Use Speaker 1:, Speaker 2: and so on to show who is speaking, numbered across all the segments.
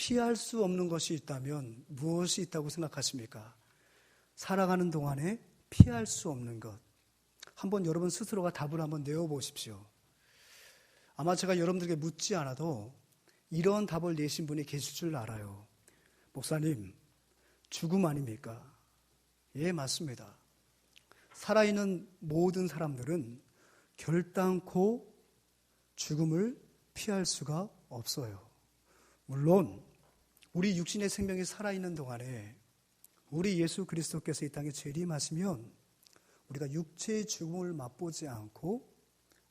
Speaker 1: 피할 수 없는 것이 있다면 무엇이 있다고 생각하십니까? 살아가는 동안에 피할 수 없는 것. 한번 여러분 스스로가 답을 한번 내어보십시오. 아마 제가 여러분들에게 묻지 않아도 이런 답을 내신 분이 계실 줄 알아요. 목사님, 죽음 아닙니까? 예, 맞습니다. 살아있는 모든 사람들은 결단코 죽음을 피할 수가 없어요. 물론 우리 육신의 생명이 살아있는 동안에 우리 예수 그리스도께서 이 땅에 재림하시면 우리가 육체의 죽음을 맛보지 않고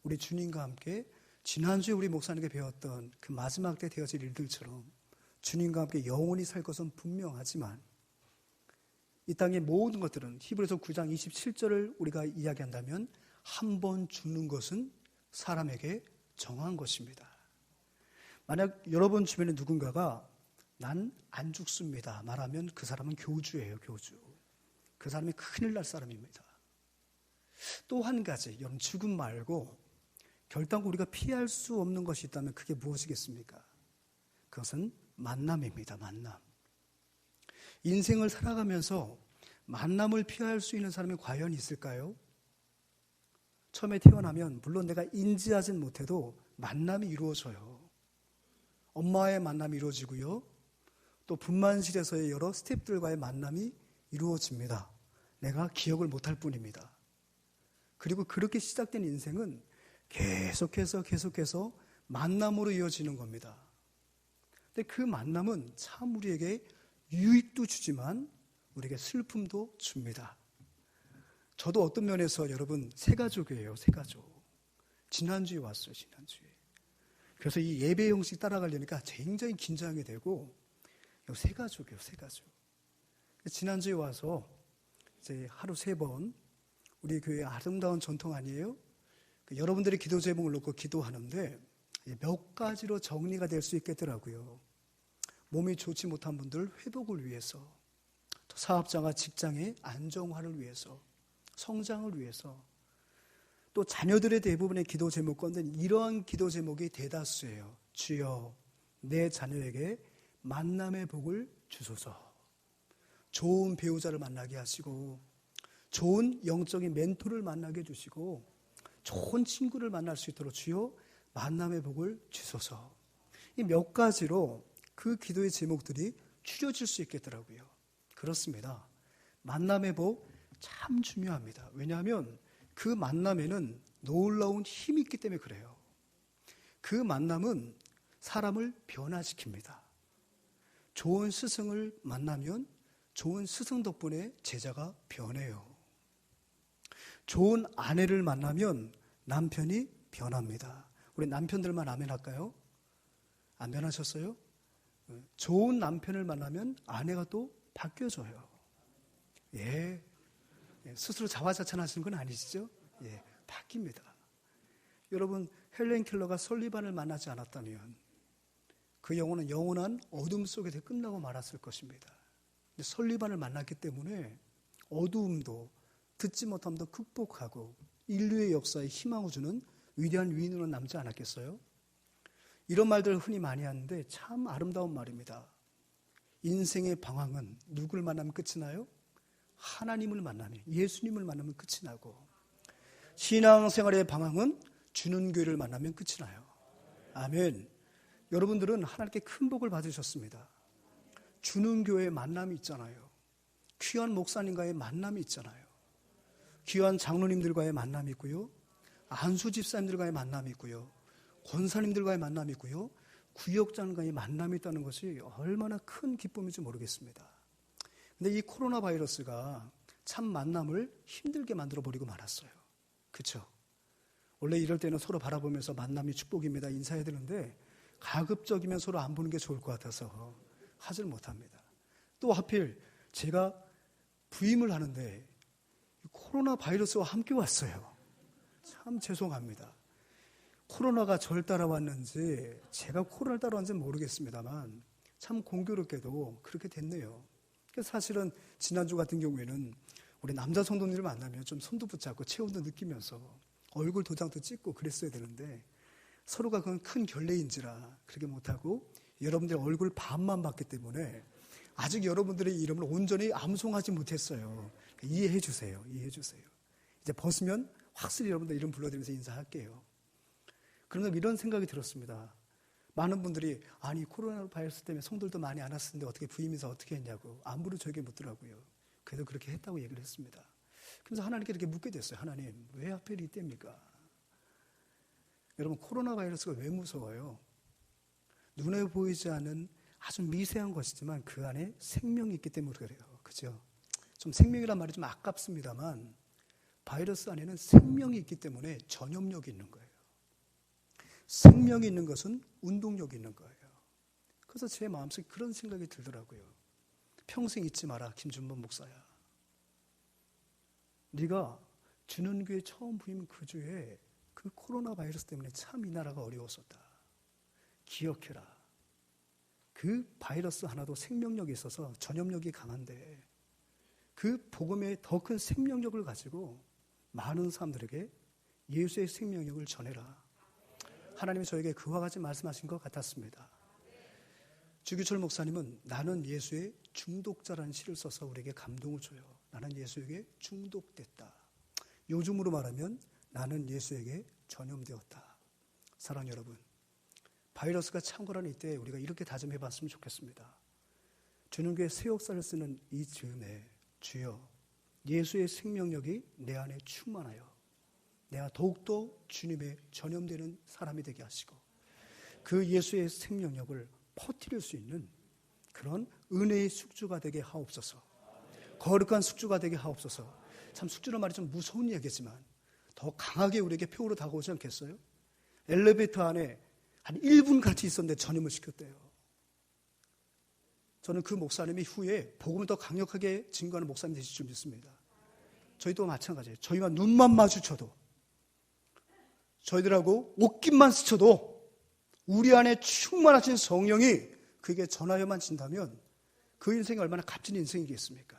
Speaker 1: 우리 주님과 함께 지난주에 우리 목사님께 배웠던 그 마지막 때 되어질 일들처럼 주님과 함께 영원히 살 것은 분명하지만 이 땅의 모든 것들은 히브리서 9장 27절을 우리가 이야기한다면 한 번 죽는 것은 사람에게 정한 것입니다. 만약 여러분 주변에 누군가가 난 안 죽습니다 말하면 그 사람은 교주예요. 교주. 그 사람이 큰일 날 사람입니다. 또 한 가지, 여러분 죽음 말고 결단코 우리가 피할 수 없는 것이 있다면 그게 무엇이겠습니까? 그것은 만남입니다. 만남. 인생을 살아가면서 만남을 피할 수 있는 사람이 과연 있을까요? 처음에 태어나면 물론 내가 인지하진 못해도 만남이 이루어져요. 엄마의 만남이 이루어지고요. 또 분만실에서의 여러 스태프들과의 만남이 이루어집니다. 내가 기억을 못할 뿐입니다. 그리고 그렇게 시작된 인생은 계속해서 만남으로 이어지는 겁니다. 근데 그 만남은 참 우리에게 유익도 주지만 우리에게 슬픔도 줍니다. 저도 어떤 면에서 여러분 새가족이에요. 새가족. 지난주에 왔어요. 지난주에. 그래서 이 예배 형식 따라가려니까 굉장히 긴장이 되고 새가족이에요. 새가족. 지난주에 와서 이제 하루 3번 우리 교회의 아름다운 전통 아니에요? 여러분들의 기도 제목을 놓고 기도하는데 몇 가지로 정리가 될 수 있겠더라고요. 몸이 좋지 못한 분들 회복을 위해서, 또 사업자가 직장의 안정화를 위해서, 성장을 위해서, 또 자녀들의 대부분의 기도 제목 건데 이러한 기도 제목이 대다수예요. 주여 내 자녀에게 만남의 복을 주소서. 좋은 배우자를 만나게 하시고 좋은 영적인 멘토를 만나게 해주시고 좋은 친구를 만날 수 있도록 주여 만남의 복을 주소서. 이 몇 가지로 그 기도의 제목들이 추려질 수 있겠더라고요. 그렇습니다. 만남의 복 참 중요합니다. 왜냐하면 그 만남에는 놀라운 힘이 있기 때문에 그래요. 그 만남은 사람을 변화시킵니다. 좋은 스승을 만나면 좋은 스승 덕분에 제자가 변해요. 좋은 아내를 만나면 남편이 변합니다. 우리 남편들만 아멘 할까요? 안 변하셨어요? 좋은 남편을 만나면 아내가 또 바뀌어져요. 예. 스스로 자화자찬하시는 건 아니시죠? 예. 바뀝니다. 여러분, 헬렌 켈러가 설리반을 만나지 않았다면 그 영혼은 영원한 어둠 속에서 끝나고 말았을 것입니다. 근데 설리반을 만났기 때문에 어두움도 듣지 못함도 극복하고 인류의 역사에 희망을 주는 위대한 위인으로 남지 않았겠어요? 이런 말들을 흔히 많이 하는데 참 아름다운 말입니다. 인생의 방황은 누구를 만나면 끝이 나요? 하나님을 만나면, 예수님을 만나면 끝이 나고, 신앙생활의 방황은 주는 교회를 만나면 끝이 나요. 아멘. 여러분들은 하나님께 큰 복을 받으셨습니다. 주는 교회의 만남이 있잖아요. 귀한 목사님과의 만남이 있잖아요. 귀한 장로님들과의 만남이 있고요. 안수 집사님들과의 만남이 있고요. 권사님들과의 만남이 있고요. 구역장과의 만남이 있다는 것이 얼마나 큰 기쁨인지 모르겠습니다. 근데 이 코로나 바이러스가 참 만남을 힘들게 만들어버리고 말았어요. 그렇죠? 원래 이럴 때는 서로 바라보면서 만남이 축복입니다 인사해야 되는데 가급적이면 서로 안 보는 게 좋을 것 같아서 하질 못합니다. 또 하필 제가 부임을 하는데 코로나 바이러스와 함께 왔어요. 참 죄송합니다. 코로나가 절 따라왔는지 제가 코로나를 따라왔는지는 모르겠습니다만 참 공교롭게도 그렇게 됐네요. 그래서 사실은 지난주 같은 경우에는 우리 남자 성도님을 만나면 좀 손도 붙잡고 체온도 느끼면서 얼굴 도장도 찍고 그랬어야 되는데 서로가 그건 큰 결례인지라 그렇게 못하고 여러분들 얼굴 반만 봤기 때문에 아직 여러분들의 이름을 온전히 암송하지 못했어요. 이해해 주세요. 이해해 주세요. 이제 벗으면 확실히 여러분들 이름 불러드리면서 인사할게요. 그런데 이런 생각이 들었습니다. 많은 분들이 아니 코로나 바이러스 때문에 성들도 많이 안 왔었는데 어떻게 부임 인사 어떻게 했냐고 안부를 저에게 묻더라고요. 그래도 그렇게 했다고 얘기를 했습니다. 그래서 하나님께 이렇게 묻게 됐어요. 하나님 왜 하필 이때입니까? 여러분 코로나 바이러스가 왜 무서워요? 눈에 보이지 않는 아주 미세한 것이지만 그 안에 생명이 있기 때문에 그래요. 그죠? 좀 생명이란 말이 좀 아깝습니다만 바이러스 안에는 생명이 있기 때문에 전염력이 있는 거예요. 생명이 있는 것은 운동력이 있는 거예요. 그래서 제 마음속에 그런 생각이 들더라고요. 평생 잊지 마라 김준범 목사야. 네가 주는 교회 처음 부임 그 주에 그 코로나 바이러스 때문에 참 이 나라가 어려웠었다. 기억해라. 그 바이러스 하나도 생명력이 있어서 전염력이 강한데 그 복음의 더 큰 생명력을 가지고 많은 사람들에게 예수의 생명력을 전해라. 하나님이 저에게 그와 같이 말씀하신 것 같았습니다. 주기철 목사님은 나는 예수의 중독자라는 시를 써서 우리에게 감동을 줘요. 나는 예수에게 중독됐다. 요즘으로 말하면 나는 예수에게 전염되었다. 사랑 여러분, 바이러스가 창궐하는 이때 우리가 이렇게 다짐해 봤으면 좋겠습니다. 주는 교회 새 역사를 쓰는 이 즈음에 주여 예수의 생명력이 내 안에 충만하여 내가 더욱더 주님의 전염되는 사람이 되게 하시고 그 예수의 생명력을 퍼뜨릴 수 있는 그런 은혜의 숙주가 되게 하옵소서. 거룩한 숙주가 되게 하옵소서. 참 숙주는 말이 좀 무서운 얘기지만 더 강하게 우리에게 표로 다가오지 않겠어요? 엘리베이터 안에 한 1분 같이 있었는데 전염을 시켰대요. 저는 그 목사님이 후에 복음을 더 강력하게 증거하는 목사님 되실 줄 믿습니다. 저희도 마찬가지예요. 저희와 눈만 마주쳐도 저희들하고 옷깃만 스쳐도 우리 안에 충만하신 성령이 그에게 전하여만 진다면 그 인생이 얼마나 값진 인생이겠습니까?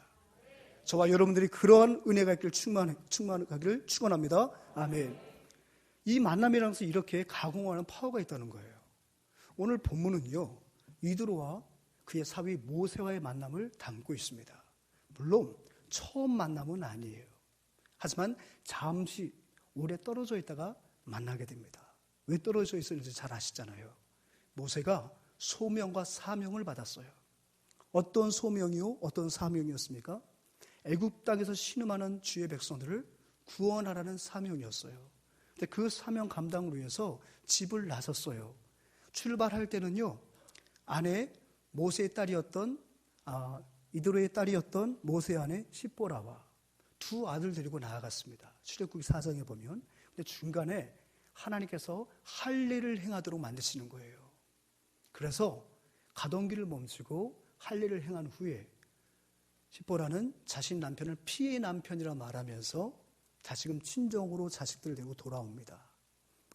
Speaker 1: 저와 여러분들이 그러한 은혜가 있기를 충만하기를 축원합니다. 아멘. 이 만남이라는 것은 이렇게 가공하는 파워가 있다는 거예요. 오늘 본문은요, 이드로와 그의 사위 모세와의 만남을 담고 있습니다. 물론 처음 만남은 아니에요. 하지만 잠시 오래 떨어져 있다가 만나게 됩니다. 왜 떨어져 있었는지 잘 아시잖아요. 모세가 소명과 사명을 받았어요. 어떤 소명이요? 어떤 사명이었습니까? 애굽 땅에서 신음하는 주의 백성들을 구원하라는 사명이었어요. 근데 그 사명 감당을 위해서 집을 나섰어요. 출발할 때는요, 아내 모세의 딸이었던 이드로의 딸이었던 모세의 아내 십보라와 두 아들 데리고 나아갔습니다. 출애굽기 4장에 보면. 근데 중간에 하나님께서 할례를 행하도록 만드시는 거예요. 그래서 가던 길을 멈추고 할례를 행한 후에 십보라는 자신 남편을 피해 남편이라 말하면서 다시금 친정으로 자식들을 데리고 돌아옵니다.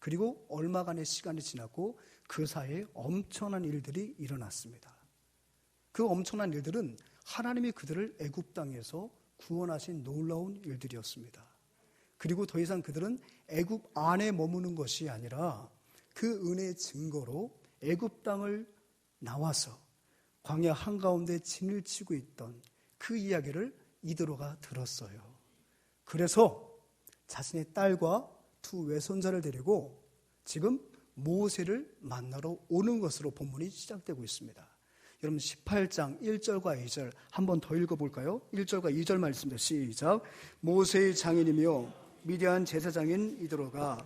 Speaker 1: 그리고 얼마간의 시간이 지났고 그 사이에 엄청난 일들이 일어났습니다. 그 엄청난 일들은 하나님이 그들을 애굽 땅에서 구원하신 놀라운 일들이었습니다. 그리고 더 이상 그들은 애굽 안에 머무는 것이 아니라 그 은혜의 증거로 애굽 땅을 나와서 광야 한가운데 진을 치고 있던 그 이야기를 이드로가 들었어요. 그래서 자신의 딸과 두 외손자를 데리고 지금 모세를 만나러 오는 것으로 본문이 시작되고 있습니다. 여러분 18장 1절과 2절 한 번 더 읽어볼까요? 1절과 2절 말씀입니다. 시작. 모세의 장인이며 미디안 제사장인 이드로가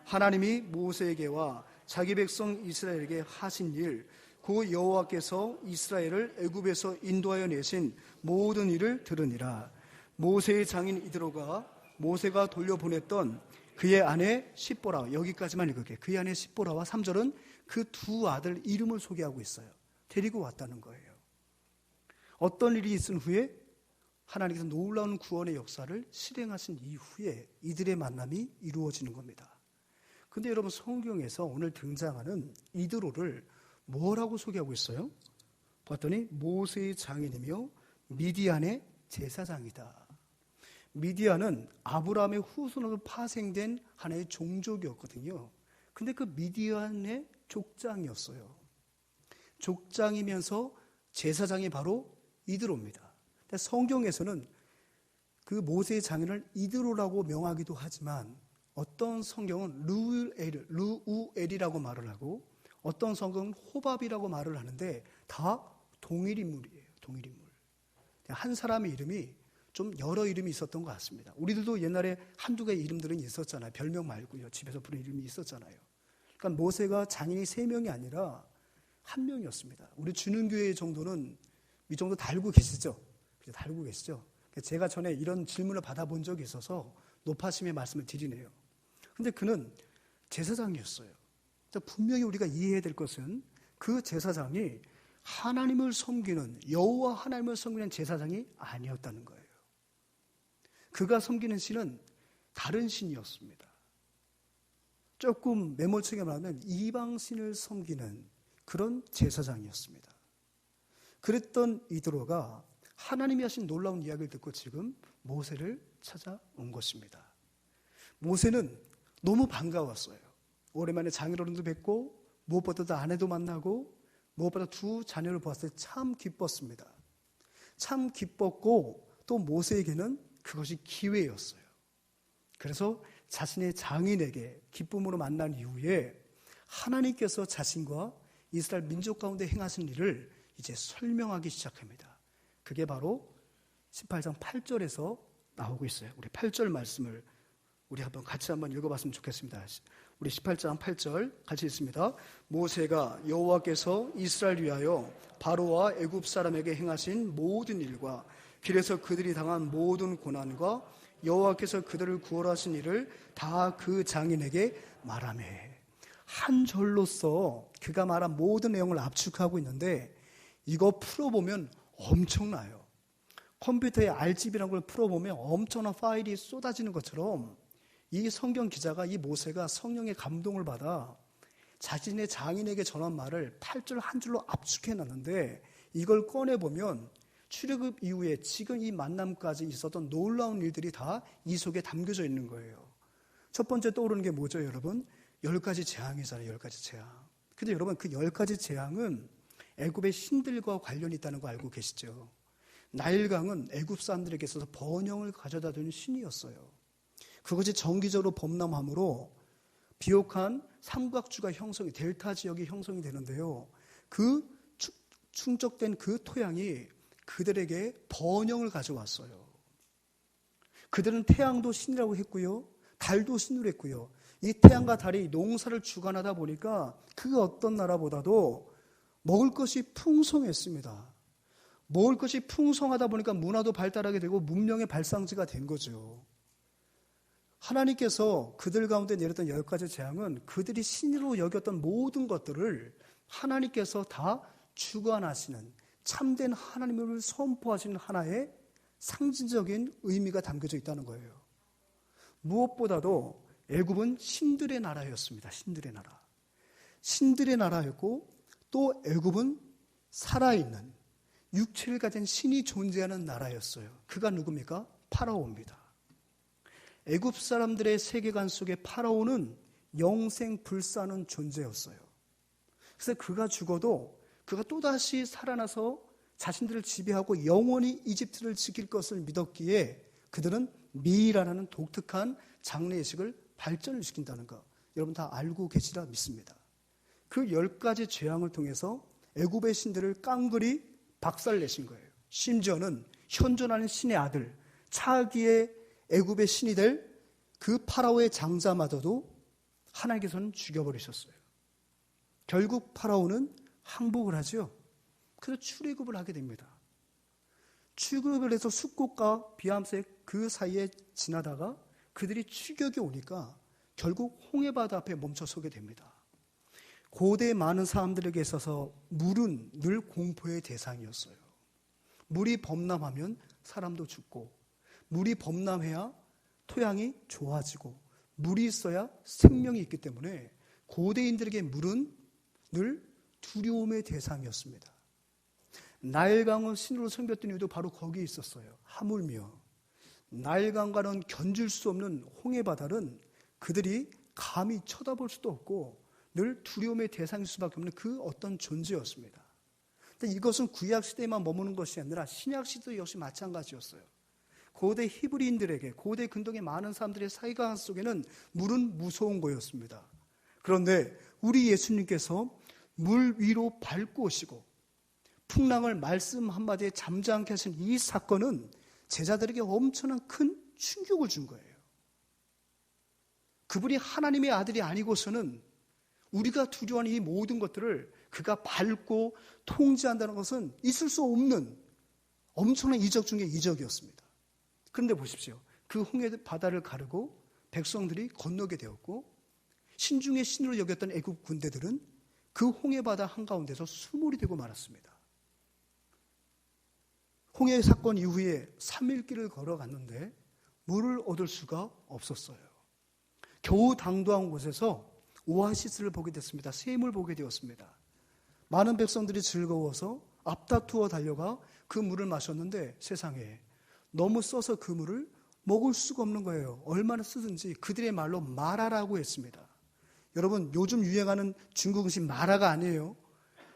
Speaker 1: 하나님이 모세에게와 자기 백성 이스라엘에게 하신 일, 그 여호와께서 이스라엘을 애굽에서 인도하여 내신 모든 일을 들으니라. 모세의 장인 이드로가 모세가 돌려보냈던 그의 아내 십보라, 여기까지만 읽을게요. 그의 아내 십보라와 3절은 그 두 아들 이름을 소개하고 있어요. 데리고 왔다는 거예요. 어떤 일이 있은 후에 하나님께서 놀라운 구원의 역사를 실행하신 이후에 이들의 만남이 이루어지는 겁니다. 근데 여러분 성경에서 오늘 등장하는 이드로를 뭐라고 소개하고 있어요? 봤더니 모세의 장인이며 미디안의 제사장이다. 미디안은 아브라함의 후손으로 파생된 하나의 종족이었거든요. 근데 그 미디안의 족장이었어요. 족장이면서 제사장이 바로 이드로입니다. 근데 성경에서는 그 모세의 장인을 이드로라고 명하기도 하지만 어떤 성경은 르우엘이라고 말을 하고 어떤 성경은 호밥이라고 말을 하는데 다 동일 인물이에요. 동일 인물. 한 사람의 이름이 좀 여러 이름이 있었던 것 같습니다. 우리들도 옛날에 한두 개의 이름들은 있었잖아요. 별명 말고요. 집에서 부르는 이름이 있었잖아요. 그러니까 모세가 장인이 3명이 아니라 1명이었습니다. 우리 주는교회 정도는 이 정도 다 알고 계시죠? 다 알고 계시죠? 제가 전에 이런 질문을 받아본 적이 있어서 높아심의 말씀을 드리네요. 근데 그는 제사장이었어요. 분명히 우리가 이해해야 될 것은 그 제사장이 하나님을 섬기는, 여호와 하나님을 섬기는 제사장이 아니었다는 거예요. 그가 섬기는 신은 다른 신이었습니다. 조금 매몰차게 말하면 이방신을 섬기는 그런 제사장이었습니다. 그랬던 이드로가 하나님이 하신 놀라운 이야기를 듣고 지금 모세를 찾아온 것입니다. 모세는 너무 반가웠어요. 오랜만에 장인어른도 뵙고 무엇보다도 아내도 만나고 무엇보다 2 자녀를 보았을 때 참 기뻤습니다. 참 기뻤고 또 모세에게는 그것이 기회였어요. 그래서 자신의 장인에게 기쁨으로 만난 이후에 하나님께서 자신과 이스라엘 민족 가운데 행하신 일을 이제 설명하기 시작합니다. 그게 바로 18장 8절에서 나오고 있어요. 우리 8절 말씀을 우리 같이 한번 읽어봤으면 좋겠습니다. 우리 18장 8절 같이 읽습니다. 모세가 여호와께서 이스라엘 위하여 바로와 애굽 사람에게 행하신 모든 일과 길에서 그들이 당한 모든 고난과 여호와께서 그들을 구원하신 일을 다 그 장인에게 말하며, 한 절로서 그가 말한 모든 내용을 압축하고 있는데 이거 풀어보면 엄청나요. 컴퓨터에 RGB라는 걸 풀어보면 엄청난 파일이 쏟아지는 것처럼 이 성경 기자가, 이 모세가 성령의 감동을 받아 자신의 장인에게 전한 말을 8절 한 줄로 압축해놨는데 이걸 꺼내보면 출애굽 이후에 지금 이 만남까지 있었던 놀라운 일들이 다 이 속에 담겨져 있는 거예요. 첫 번째 떠오르는 게 뭐죠, 여러분? 10가지 재앙이잖아요. 10가지 재앙. 근데 여러분, 그 10가지 재앙은 애굽의 신들과 관련이 있다는 거 알고 계시죠? 나일강은 애굽 사람들에게 있어서 번영을 가져다 주는 신이었어요. 그것이 정기적으로 범람함으로 비옥한 삼각주가 형성이, 델타 지역이 형성이 되는데요. 그 충족된 그 토양이 그들에게 번영을 가져왔어요. 그들은 태양도 신이라고 했고요. 달도 신으로 했고요. 이 태양과 달이 농사를 주관하다 보니까 그 어떤 나라보다도 먹을 것이 풍성했습니다. 먹을 것이 풍성하다 보니까 문화도 발달하게 되고 문명의 발상지가 된 거죠. 하나님께서 그들 가운데 내렸던 10가지 재앙은 그들이 신으로 여겼던 모든 것들을 하나님께서 다 주관하시는, 참된 하나님을 선포하시는 하나의 상징적인 의미가 담겨져 있다는 거예요. 무엇보다도 애굽은 신들의 나라였습니다. 신들의 나라. 신들의 나라였고 또 애굽은 살아있는 육체를 가진 신이 존재하는 나라였어요. 그가 누굽니까? 파라오입니다. 애굽 사람들의 세계관 속에 파라오는 영생 불사는 존재였어요. 그래서 그가 죽어도 그가 또다시 살아나서 자신들을 지배하고 영원히 이집트를 지킬 것을 믿었기에 그들은 미이라는 독특한 장례의식을 발전을 시킨다는 거 여러분 다 알고 계시라 믿습니다. 그 10가지 재앙을 통해서 애굽의 신들을 깡그리 박살내신 거예요. 심지어는 현존하는 신의 아들, 차기의 애굽의 신이 될 그 파라오의 장자마저도 하나님께서는 죽여버리셨어요. 결국 파라오는 항복을 하죠. 그래서 출애굽을 하게 됩니다. 출애굽을 해서 숫꽃과 비암색 그 사이에 지나다가 그들이 추격이 오니까 결국 홍해바다 앞에 멈춰서게 됩니다. 고대 많은 사람들에게 있어서 물은 늘 공포의 대상이었어요. 물이 범람하면 사람도 죽고, 물이 범람해야 토양이 좋아지고, 물이 있어야 생명이 있기 때문에 고대인들에게 물은 늘 두려움의 대상이었습니다. 나일강을 신으로 섬겼던 이유도 바로 거기에 있었어요. 하물며 나일강과는 견줄 수 없는 홍해바다는 그들이 감히 쳐다볼 수도 없고 늘 두려움의 대상일 수밖에 없는 그 어떤 존재였습니다. 근데 이것은 구약 시대에만 머무는 것이 아니라 신약 시대도 역시 마찬가지였어요. 고대 히브리인들에게, 고대 근동의 많은 사람들의 사이가 속에는 물은 무서운 거였습니다. 그런데 우리 예수님께서 물 위로 밟고 오시고 풍랑을 말씀 한마디에 잠잠케 하신 이 사건은 제자들에게 엄청난 큰 충격을 준 거예요. 그분이 하나님의 아들이 아니고서는 우리가 두려워하는 이 모든 것들을 그가 밟고 통제한다는 것은 있을 수 없는 엄청난 이적 중에 이적이었습니다. 그런데 보십시오. 그 홍해 바다를 가르고 백성들이 건너게 되었고 신중의 신으로 여겼던 애굽 군대들은 그 홍해 바다 한가운데서 수몰이 되고 말았습니다. 홍해 사건 이후에 3일 길을 걸어갔는데 물을 얻을 수가 없었어요. 겨우 당도한 곳에서 오아시스를 보게 됐습니다. 샘을 보게 되었습니다. 많은 백성들이 즐거워서 앞다투어 달려가 그 물을 마셨는데 세상에 너무 써서 그 물을 먹을 수가 없는 거예요. 얼마나 쓰든지 그들의 말로 마라라고 했습니다. 여러분 요즘 유행하는 중국 음식 마라가 아니에요.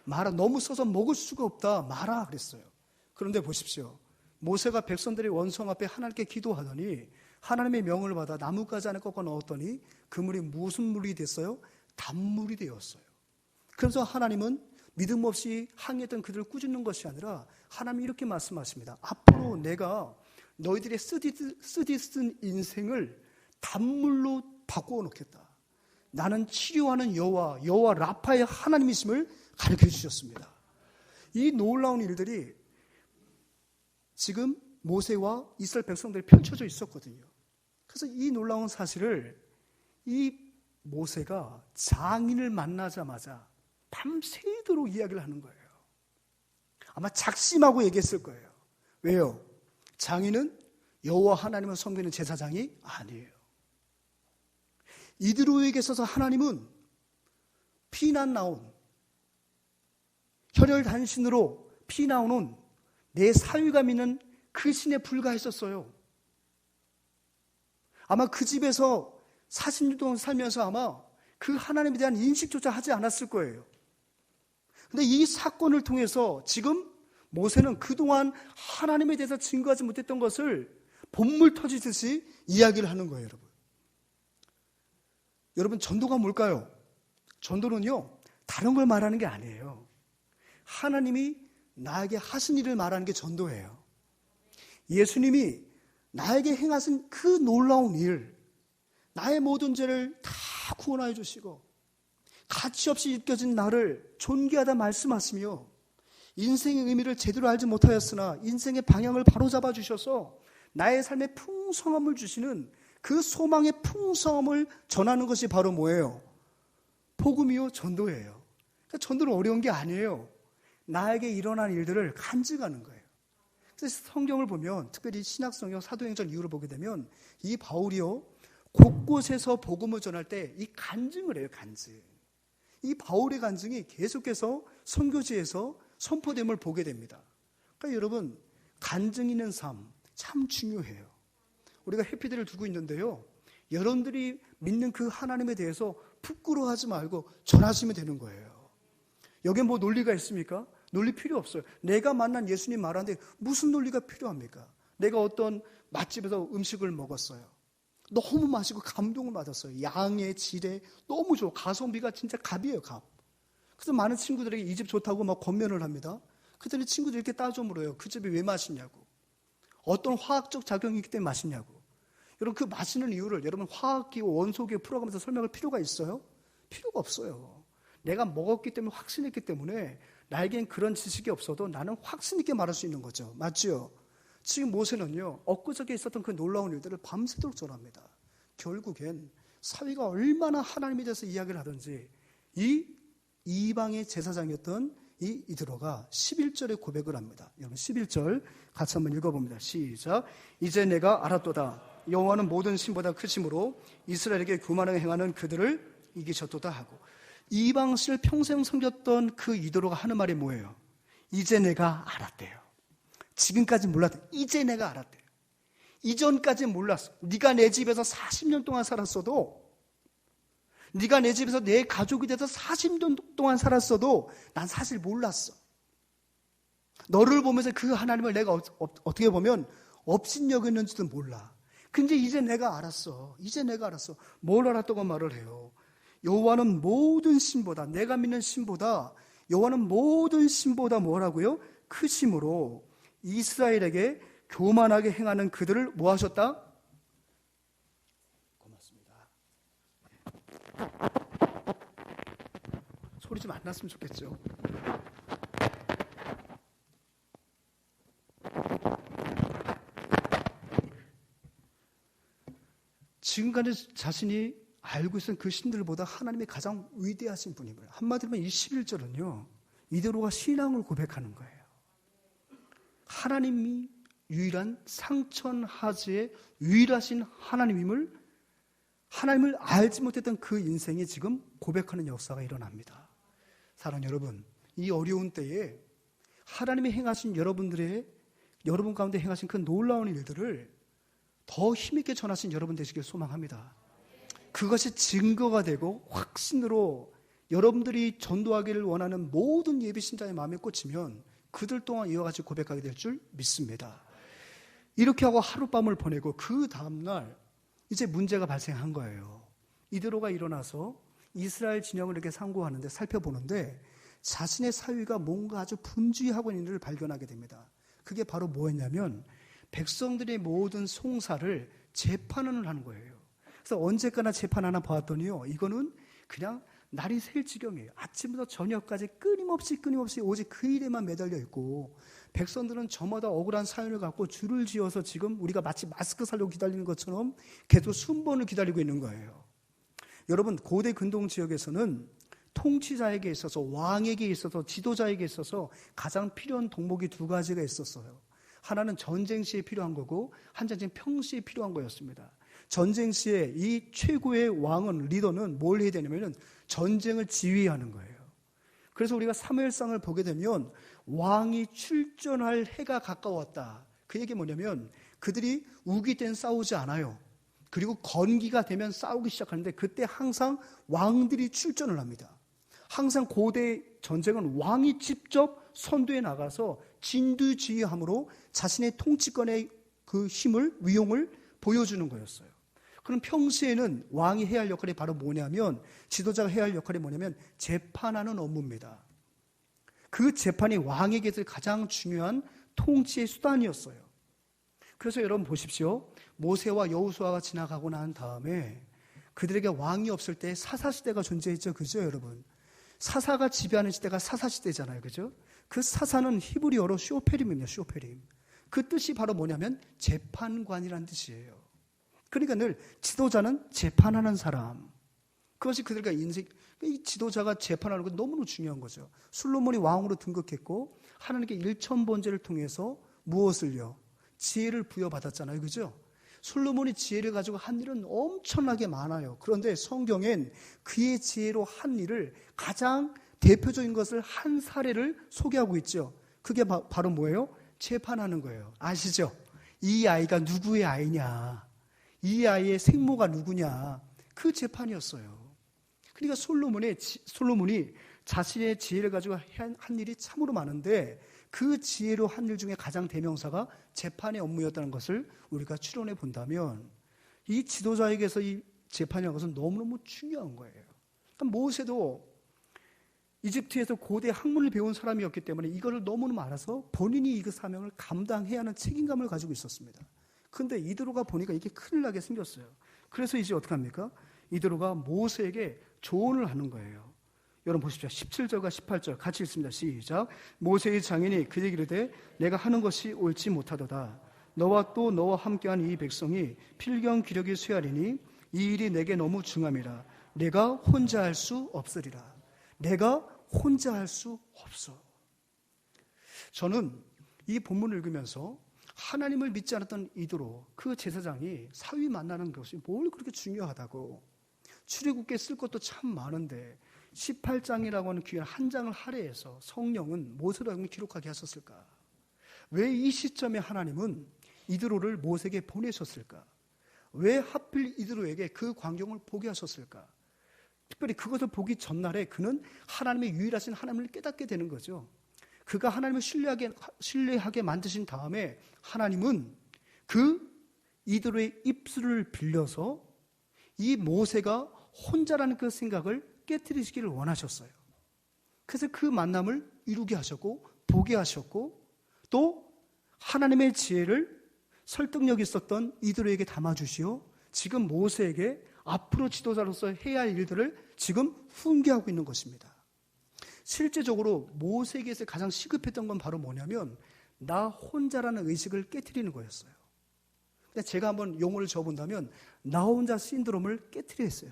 Speaker 1: 마라 너무 써서 먹을 수가 없다. 마라 그랬어요. 그런데 보십시오. 모세가 백성들의 원성 앞에 하나님께 기도하더니 하나님의 명을 받아 나뭇가지 안에 꺾어 넣었더니 그 물이 무슨 물이 됐어요? 단물이 되었어요. 그래서 하나님은 믿음 없이 항의했던 그들을 꾸짖는 것이 아니라 하나님이 이렇게 말씀하십니다. 앞으로 내가 너희들의 쓰디쓴 인생을 단물로 바꾸어 놓겠다. 나는 치료하는 여호와 라파의 하나님이심을 가르쳐 주셨습니다. 이 놀라운 일들이 지금 모세와 이스라엘 백성들이 펼쳐져 있었거든요. 그래서 이 놀라운 사실을 이 모세가 장인을 만나자마자 밤새도록 이야기를 하는 거예요. 아마 작심하고 얘기했을 거예요. 왜요? 장인은 여호와 하나님을 섬기는 제사장이 아니에요. 이들에게 있어서 하나님은 피난 나온 혈혈단신으로 피 나오는 내 사위가 믿는 그 신에 불과했었어요. 아마 그 집에서 40년 동안 살면서 아마 그 하나님에 대한 인식조차 하지 않았을 거예요. 근데 이 사건을 통해서 지금 모세는 그동안 하나님에 대해서 증거하지 못했던 것을 본물 터지듯이 이야기를 하는 거예요, 여러분. 여러분, 전도가 뭘까요? 전도는요, 다른 걸 말하는 게 아니에요. 하나님이 나에게 하신 일을 말하는 게 전도예요. 예수님이 나에게 행하신 그 놀라운 일, 나의 모든 죄를 다 구원하여 주시고 가치없이 느껴진 나를 존귀하다 말씀하시며 인생의 의미를 제대로 알지 못하였으나 인생의 방향을 바로잡아 주셔서 나의 삶에 풍성함을 주시는 그 소망의 풍성함을 전하는 것이 바로 뭐예요? 복음이요, 전도예요. 그러니까 전도는 어려운 게 아니에요. 나에게 일어난 일들을 간증하는 거예요. 그래서 성경을 보면 특별히 신약성경 사도행전 이후를 보게 되면 이 바울이요 곳곳에서 복음을 전할 때 이 간증을 해요. 간증. 이 바울의 간증이 계속해서 선교지에서 선포됨을 보게 됩니다. 그러니까 여러분 간증 있는 삶 참 중요해요. 우리가 해피데이를 두고 있는데요. 여러분들이 믿는 그 하나님에 대해서 부끄러워하지 말고 전하시면 되는 거예요. 여기에 뭐 논리가 있습니까? 논리 필요 없어요. 내가 만난 예수님 말하는데 무슨 논리가 필요합니까? 내가 어떤 맛집에서 음식을 먹었어요. 너무 맛있고 감동을 받았어요. 양의 질에 너무 좋아. 가성비가 진짜 갑이에요, 갑. 그래서 많은 친구들에게 이 집 좋다고 막 권면을 합니다. 그들이 친구들이 이렇게 따져 물어요. 그 집이 왜 맛있냐고. 어떤 화학적 작용이 있기 때문에 맛있냐고. 여러분 그 맛있는 이유를 여러분 화학기호, 원소기호 풀어가면서 설명할 필요가 있어요? 필요가 없어요. 내가 먹었기 때문에 확신했기 때문에 나에겐 그런 지식이 없어도 나는 확신 있게 말할 수 있는 거죠. 맞죠? 지금 모세는요. 엊그저께 있었던 그 놀라운 일들을 밤새도록 전합니다. 결국엔 사위가 얼마나 하나님에 대해서 이야기를 하든지 이 이방의 제사장이었던 이 이드로가 11절에 고백을 합니다. 여러분 11절 같이 한번 읽어봅니다. 시작. 이제 내가 알았도다. 여호와는 모든 신보다 크심으로 이스라엘에게 교만을 행하는 그들을 이기셨도다 하고 이방신을 평생 섬겼던 그 이드로가 하는 말이 뭐예요? 이제 내가 알았대요. 지금까지 몰랐대. 이제 내가 알았대요. 이전까지 몰랐어. 네가 내 집에서 40년 동안 살았어도 네가 내 집에서 내 가족이 돼서 40년 동안 살았어도 난 사실 몰랐어. 너를 보면서 그 하나님을 내가 어떻게 보면 업신여겼는지도 몰라. 근데 이제 내가 알았어. 뭘 알았다고 말을 해요? 여호와는 모든 신보다, 내가 믿는 신보다, 여호와는 모든 신보다 뭐라고요? 크심으로 이스라엘에게 교만하게 행하는 그들을 뭐 하셨다? 고맙습니다. 소리 좀 안 났으면 좋겠죠. 지금까지 자신이 알고 있었던 그 신들보다 하나님이 가장 위대하신 분임을, 한마디로 이 11절은요 이대로가 신앙을 고백하는 거예요. 하나님이 유일한 상천하지의 유일하신 하나님임을, 하나님을 알지 못했던 그 인생이 지금 고백하는 역사가 일어납니다. 사랑하는 여러분, 이 어려운 때에 하나님이 행하신 여러분 가운데 행하신 그 놀라운 일들을 더 힘있게 전하신 여러분 되시길 소망합니다. 그것이 증거가 되고 확신으로 여러분들이 전도하기를 원하는 모든 예비신자의 마음에 꽂히면 그들 동안 이와 같이 고백하게 될 줄 믿습니다. 이렇게 하고 하룻밤을 보내고 그 다음날 이제 문제가 발생한 거예요. 이드로가 일어나서 이스라엘 진영을 이렇게 상고하는데, 살펴보는데 자신의 사위가 뭔가 아주 분주히하고 있는 일을 발견하게 됩니다. 그게 바로 뭐였냐면 백성들의 모든 송사를 재판을 하는 거예요. 그래서 언제까나 재판 하나 봤더니요, 이거는 그냥 날이 셀 지경이에요. 아침부터 저녁까지 끊임없이 오직 그 일에만 매달려 있고, 백성들은 저마다 억울한 사연을 갖고 줄을 지어서 지금 우리가 마치 마스크 살려고 기다리는 것처럼 계속 순번을 기다리고 있는 거예요. 여러분, 고대 근동 지역에서는 통치자에게 있어서, 왕에게 있어서, 지도자에게 있어서 가장 필요한 덕목이 두 가지가 있었어요. 하나는 전쟁 시에 필요한 거고, 한 전쟁 평시에 필요한 거였습니다. 전쟁 시에 이 최고의 왕은, 리더는 뭘 해야 되냐면 전쟁을 지휘하는 거예요. 그래서 우리가 사무엘상을 보게 되면 왕이 출전할 해가 가까웠다. 그 얘기 뭐냐면 그들이 우기 때는 싸우지 않아요. 그리고 건기가 되면 싸우기 시작하는데 그때 항상 왕들이 출전을 합니다. 항상 고대 전쟁은 왕이 직접 선두에 나가서 진두지휘함으로 자신의 통치권의 그 힘을, 위용을 보여주는 거였어요. 그럼 평시에는 왕이 해야 할 역할이 바로 뭐냐면, 지도자가 해야 할 역할이 뭐냐면 재판하는 업무입니다. 그 재판이 왕에게서 가장 중요한 통치의 수단이었어요. 그래서 여러분 보십시오. 모세와 여호수아가 지나가고 난 다음에 그들에게 왕이 없을 때 사사시대가 존재했죠. 그죠, 여러분? 사사가 지배하는 시대가 사사시대잖아요. 그죠? 그 사사는 히브리어로 쇼페림입니다. 쇼페림. 그 뜻이 바로 뭐냐면 재판관이라는 뜻이에요. 그러니까 늘 지도자는 재판하는 사람. 그것이 그들과 인생, 이 지도자가 재판하는 건 너무너무 중요한 거죠. 솔로몬이 왕으로 등극했고 하나님께 일천번제를 통해서 무엇을요? 지혜를 부여받았잖아요. 그죠? 솔로몬이 지혜를 가지고 한 일은 엄청나게 많아요. 그런데 성경엔 그의 지혜로 한 일을 가장 대표적인 것을 한 사례를 소개하고 있죠. 그게 바로 뭐예요? 재판하는 거예요. 아시죠? 이 아이가 누구의 아이냐, 이 아이의 생모가 누구냐, 그 재판이었어요. 그러니까 솔로몬이 자신의 지혜를 가지고 한 일이 참으로 많은데 그 지혜로 한 일 중에 가장 대명사가 재판의 업무였다는 것을 우리가 추론해 본다면 이 지도자에게서 이 재판이라는 것은 너무너무 중요한 거예요. 그러니까 모세도 이집트에서 고대 학문을 배운 사람이었기 때문에 이거를 너무너무 알아서 본인이 이 사명을 감당해야 하는 책임감을 가지고 있었습니다. 그런데 이드로가 보니까 이게 큰일 나게 생겼어요. 그래서 이제 어떻게 합니까? 이드로가 모세에게 조언을 하는 거예요. 여러분 보십시오. 17절과 18절 같이 읽습니다. 시작. 모세의 장인이 그에게 이르되 내가 하는 것이 옳지 못하도다. 너와 또 너와 함께한 이 백성이 필경 기력이 쇠하리니 이 일이 내게 너무 중함이라. 내가 혼자 할 수 없으리라. 내가 혼자 할 수 없어. 저는 이 본문을 읽으면서 하나님을 믿지 않았던 이드로, 그 제사장이 사위 만나는 것이 뭘 그렇게 중요하다고, 출애굽기에 쓸 것도 참 많은데 18장이라고 하는 귀한 한 장을 할애해서 성령은 모세를 기록하게 하셨을까? 왜 이 시점에 하나님은 이드로를 모세에게 보내셨을까? 왜 하필 이드로에게 그 광경을 보게 하셨을까? 특별히 그것을 보기 전날에 그는 하나님의 유일하신 하나님을 깨닫게 되는 거죠. 그가 하나님을 신뢰하게 만드신 다음에 하나님은 그 이들의 입술을 빌려서 이 모세가 혼자라는 그 생각을 깨트리시기를 원하셨어요. 그래서 그 만남을 이루게 하셨고 보게 하셨고 또 하나님의 지혜를 설득력 있었던 이들에게 담아주시어 지금 모세에게 앞으로 지도자로서 해야 할 일들을 지금 훈계하고 있는 것입니다. 실제적으로 모세에게서 가장 시급했던 건 바로 뭐냐면 나 혼자라는 의식을 깨트리는 거였어요. 근데 제가 한번 용어를 줘본다면 나 혼자 신드롬을 깨트려 했어요.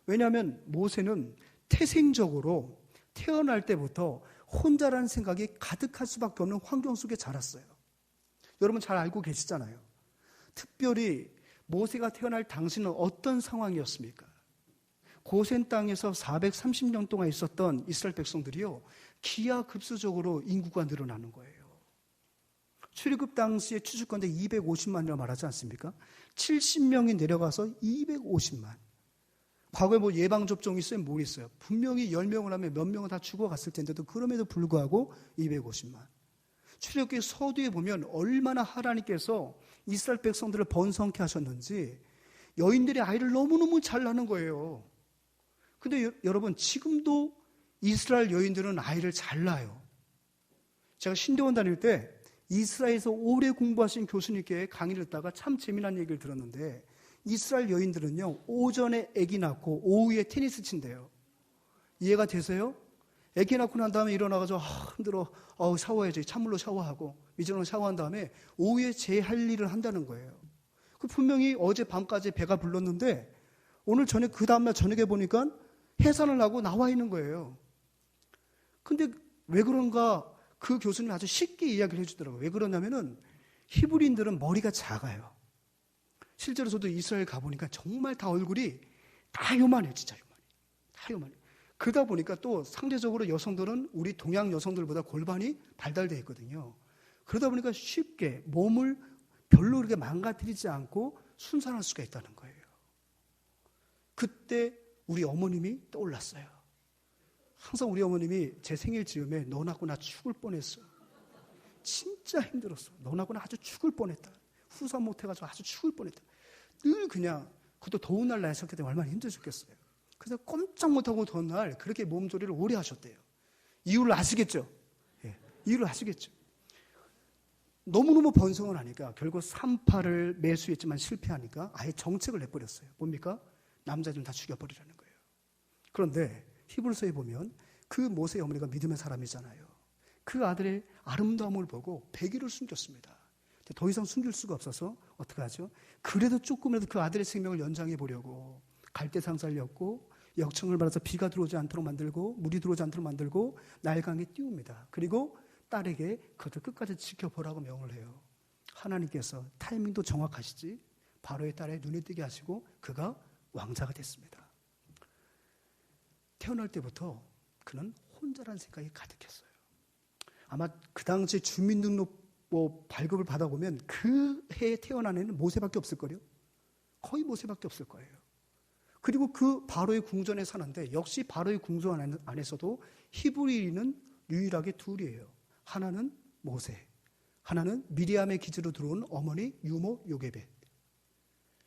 Speaker 1: 왜냐하면 모세는 태생적으로 태어날 때부터 혼자라는 생각이 가득할 수밖에 없는 환경 속에 자랐어요. 여러분 잘 알고 계시잖아요. 특별히 모세가 태어날 당시는 어떤 상황이었습니까? 고센 땅에서 430년 동안 있었던 이스라엘 백성들이요, 기하급수적으로 인구가 늘어나는 거예요. 출애굽 당시에 추수건대 250만이라고 말하지 않습니까? 70명이 내려가서 250만. 과거에 뭐 예방접종이 있어요? 뭐 있어요? 분명히 10명을 하면 몇 명은 다 죽어갔을 텐데도 그럼에도 불구하고 250만. 출애굽기 서두에 보면 얼마나 하나님께서 이스라엘 백성들을 번성케 하셨는지 여인들이 아이를 너무너무 잘 낳는 거예요. 근데 여러분 지금도 이스라엘 여인들은 아이를 잘 낳아요. 제가 신대원 다닐 때 이스라엘에서 오래 공부하신 교수님께 강의를 듣다가 참 재미난 얘기를 들었는데 이스라엘 여인들은요 오전에 아기 낳고 오후에 테니스 친대요. 이해가 되세요? 아기 낳고 난 다음에 일어나가지고 힘들어 샤워해야지 찬물로 샤워하고 미지근한 샤워한 다음에 오후에 제 할 일을 한다는 거예요. 그 분명히 어제 밤까지 배가 불렀는데 오늘 저녁 그 다음날 저녁에 보니까 해산을 하고 나와 있는 거예요. 근데 왜 그런가 그 교수님이 아주 쉽게 이야기를 해주더라고요. 왜 그러냐면은 히브리인들은 머리가 작아요. 실제로 저도 이스라엘 가보니까 정말 다 얼굴이 다 요만해요. 진짜 요만해. 다 요만해. 그러다 보니까 또 상대적으로 여성들은 우리 동양 여성들보다 골반이 발달되어 있거든요. 그러다 보니까 쉽게 몸을 별로 그렇게 망가뜨리지 않고 순산할 수가 있다는 거예요. 그때 우리 어머님이 떠올랐어요. 항상 우리 어머님이 제 생일 즈음에 너 낳고 나 죽을 뻔했어. 진짜 힘들었어. 너 낳고 나 아주 죽을 뻔했다. 후산 못해가지고 아주 죽을 뻔했다. 늘 그냥 그것도 더운 날 나셨기 때문에 얼마나 힘드셨겠어요. 그래서 꼼짝 못하고 더운 날 그렇게 몸조리를 오래 하셨대요. 이유를 아시겠죠? 예, 이유를 아시겠죠? 너무너무 번성을 하니까 결국 3파를 매수했지만 실패하니까 아예 정책을 내버렸어요. 뭡니까? 남자들은 다 죽여버리라는 거예요. 그런데 히브리서에 보면 그 모세의 어머니가 믿음의 사람이잖아요. 그 아들의 아름다움을 보고 100일을 숨겼습니다. 더 이상 숨길 수가 없어서 어떻게 하죠? 그래도 조금이라도 그 아들의 생명을 연장해 보려고 갈대상 살렸고 역청을 받아서 비가 들어오지 않도록 만들고 물이 들어오지 않도록 만들고 날강에 띄웁니다. 그리고 딸에게 그것을 끝까지 지켜보라고 명을 해요. 하나님께서 타이밍도 정확하시지 바로의 딸의 눈에 띄게 하시고 그가 왕자가 됐습니다. 태어날 때부터 그는 혼자라는 생각이 가득했어요. 아마 그 당시 주민등록 발급을 받아보면 그 해에 태어난 애는 모세밖에 없을걸요? 거의 모세밖에 없을 거예요. 그리고 그 바로의 궁전에 사는데 역시 바로의 궁전 안에서도 히브리인은 유일하게 둘이에요. 하나는 모세, 하나는 미리암의 기지로 들어온 어머니 유모 요게벳.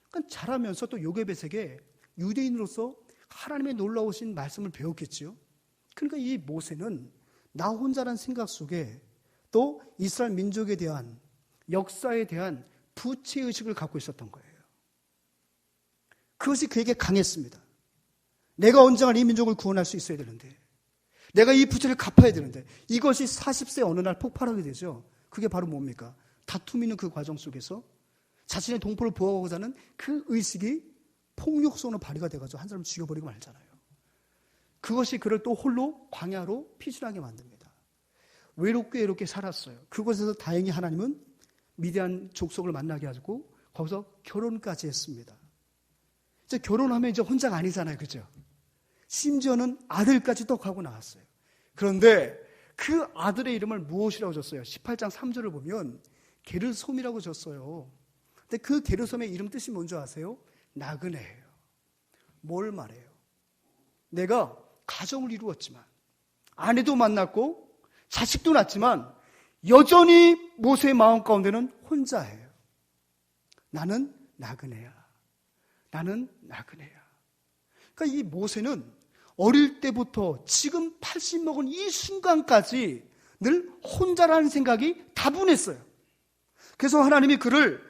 Speaker 1: 그러니까 자라면서 또 요게벳에게 유대인으로서 하나님의 놀라우신 말씀을 배웠겠지요. 그러니까 이 모세는 나 혼자라는 생각 속에 또 이스라엘 민족에 대한 역사에 대한 부채의식을 갖고 있었던 거예요. 그것이 그에게 강했습니다. 내가 언젠가 이 민족을 구원할 수 있어야 되는데 내가 이 부채를 갚아야 되는데 이것이 40세 어느 날 폭발하게 되죠. 그게 바로 뭡니까? 다툼이 있는 그 과정 속에서 자신의 동포를 보호하고자 하는 그 의식이 폭력성으로 발휘가 돼가지고 한 사람을 죽여버리고 말잖아요. 그것이 그를 또 홀로 광야로 피신하게 만듭니다. 외롭게 살았어요. 그곳에서 다행히 하나님은 미디안 족속을 만나게 하고 거기서 결혼까지 했습니다. 이제 결혼하면 이제 혼자가 아니잖아요. 그죠? 심지어는 아들까지 또 가고 나왔어요. 그런데 그 아들의 이름을 무엇이라고 줬어요? 18장 3절을 보면 게르솜이라고 줬어요. 근데 그 게르솜의 이름 뜻이 뭔지 아세요? 나그네예요. 뭘 말해요? 내가 가정을 이루었지만 아내도 만났고 자식도 낳지만 여전히 모세의 마음 가운데는 혼자예요. 나는 나그네야. 나는 나그네야. 그러니까 이 모세는 어릴 때부터 지금 80 먹은 이 순간까지 늘 혼자라는 생각이 다분했어요. 그래서 하나님이 그를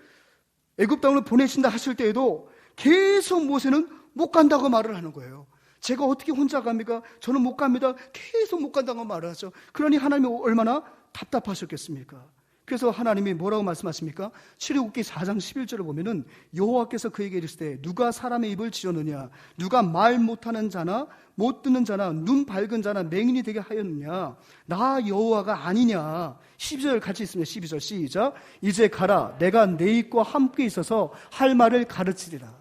Speaker 1: 애굽 땅으로 보내신다 하실 때에도 계속 모세는 못 간다고 말을 하는 거예요. 제가 어떻게 혼자 갑니까? 저는 못 갑니다. 계속 못 간다고 말을 하죠. 그러니 하나님이 얼마나 답답하셨겠습니까? 그래서 하나님이 뭐라고 말씀하십니까? 출애굽기 4장 11절을 보면은 여호와께서 그에게 이르시되 누가 사람의 입을 지었느냐? 누가 말 못하는 자나 못 듣는 자나 눈 밝은 자나 맹인이 되게 하였느냐? 나 여호와가 아니냐? 12절 같이 있습니다. 12절 시작. 이제 가라. 내가 내 입과 함께 있어서 할 말을 가르치리라.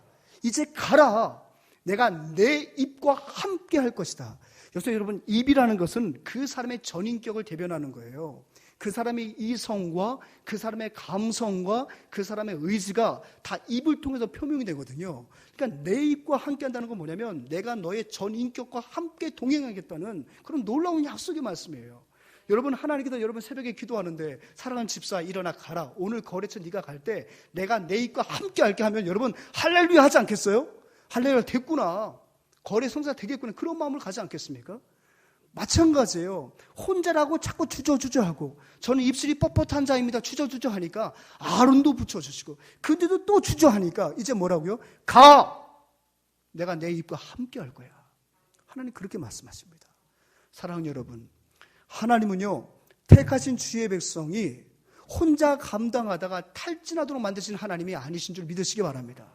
Speaker 1: 이제 가라. 내가 내 입과 함께 할 것이다. 여기서 여러분, 입이라는 것은 그 사람의 전인격을 대변하는 거예요. 그 사람의 이성과 그 사람의 감성과 그 사람의 의지가 다 입을 통해서 표명이 되거든요. 그러니까 내 입과 함께 한다는 건 뭐냐면 내가 너의 전인격과 함께 동행하겠다는 그런 놀라운 약속의 말씀이에요. 여러분, 하나님께서 여러분 새벽에 기도하는데 사랑하는 집사 일어나 가라. 오늘 거래처 네가 갈 때 내가 내 입과 함께 할게 하면 여러분 할렐루야 하지 않겠어요? 할렐루야 됐구나. 거래 성사가 되겠구나. 그런 마음을 가지 않겠습니까? 마찬가지예요. 혼자라고 자꾸 주저주저하고 저는 입술이 뻣뻣한 자입니다. 주저주저 하니까 아론도 붙여주시고 근데도 또 주저하니까 이제 뭐라고요? 가! 내가 내 입과 함께 할 거야. 하나님 그렇게 말씀하십니다. 사랑하는 여러분, 하나님은요 택하신 주의 백성이 혼자 감당하다가 탈진하도록 만드신 하나님이 아니신 줄 믿으시기 바랍니다.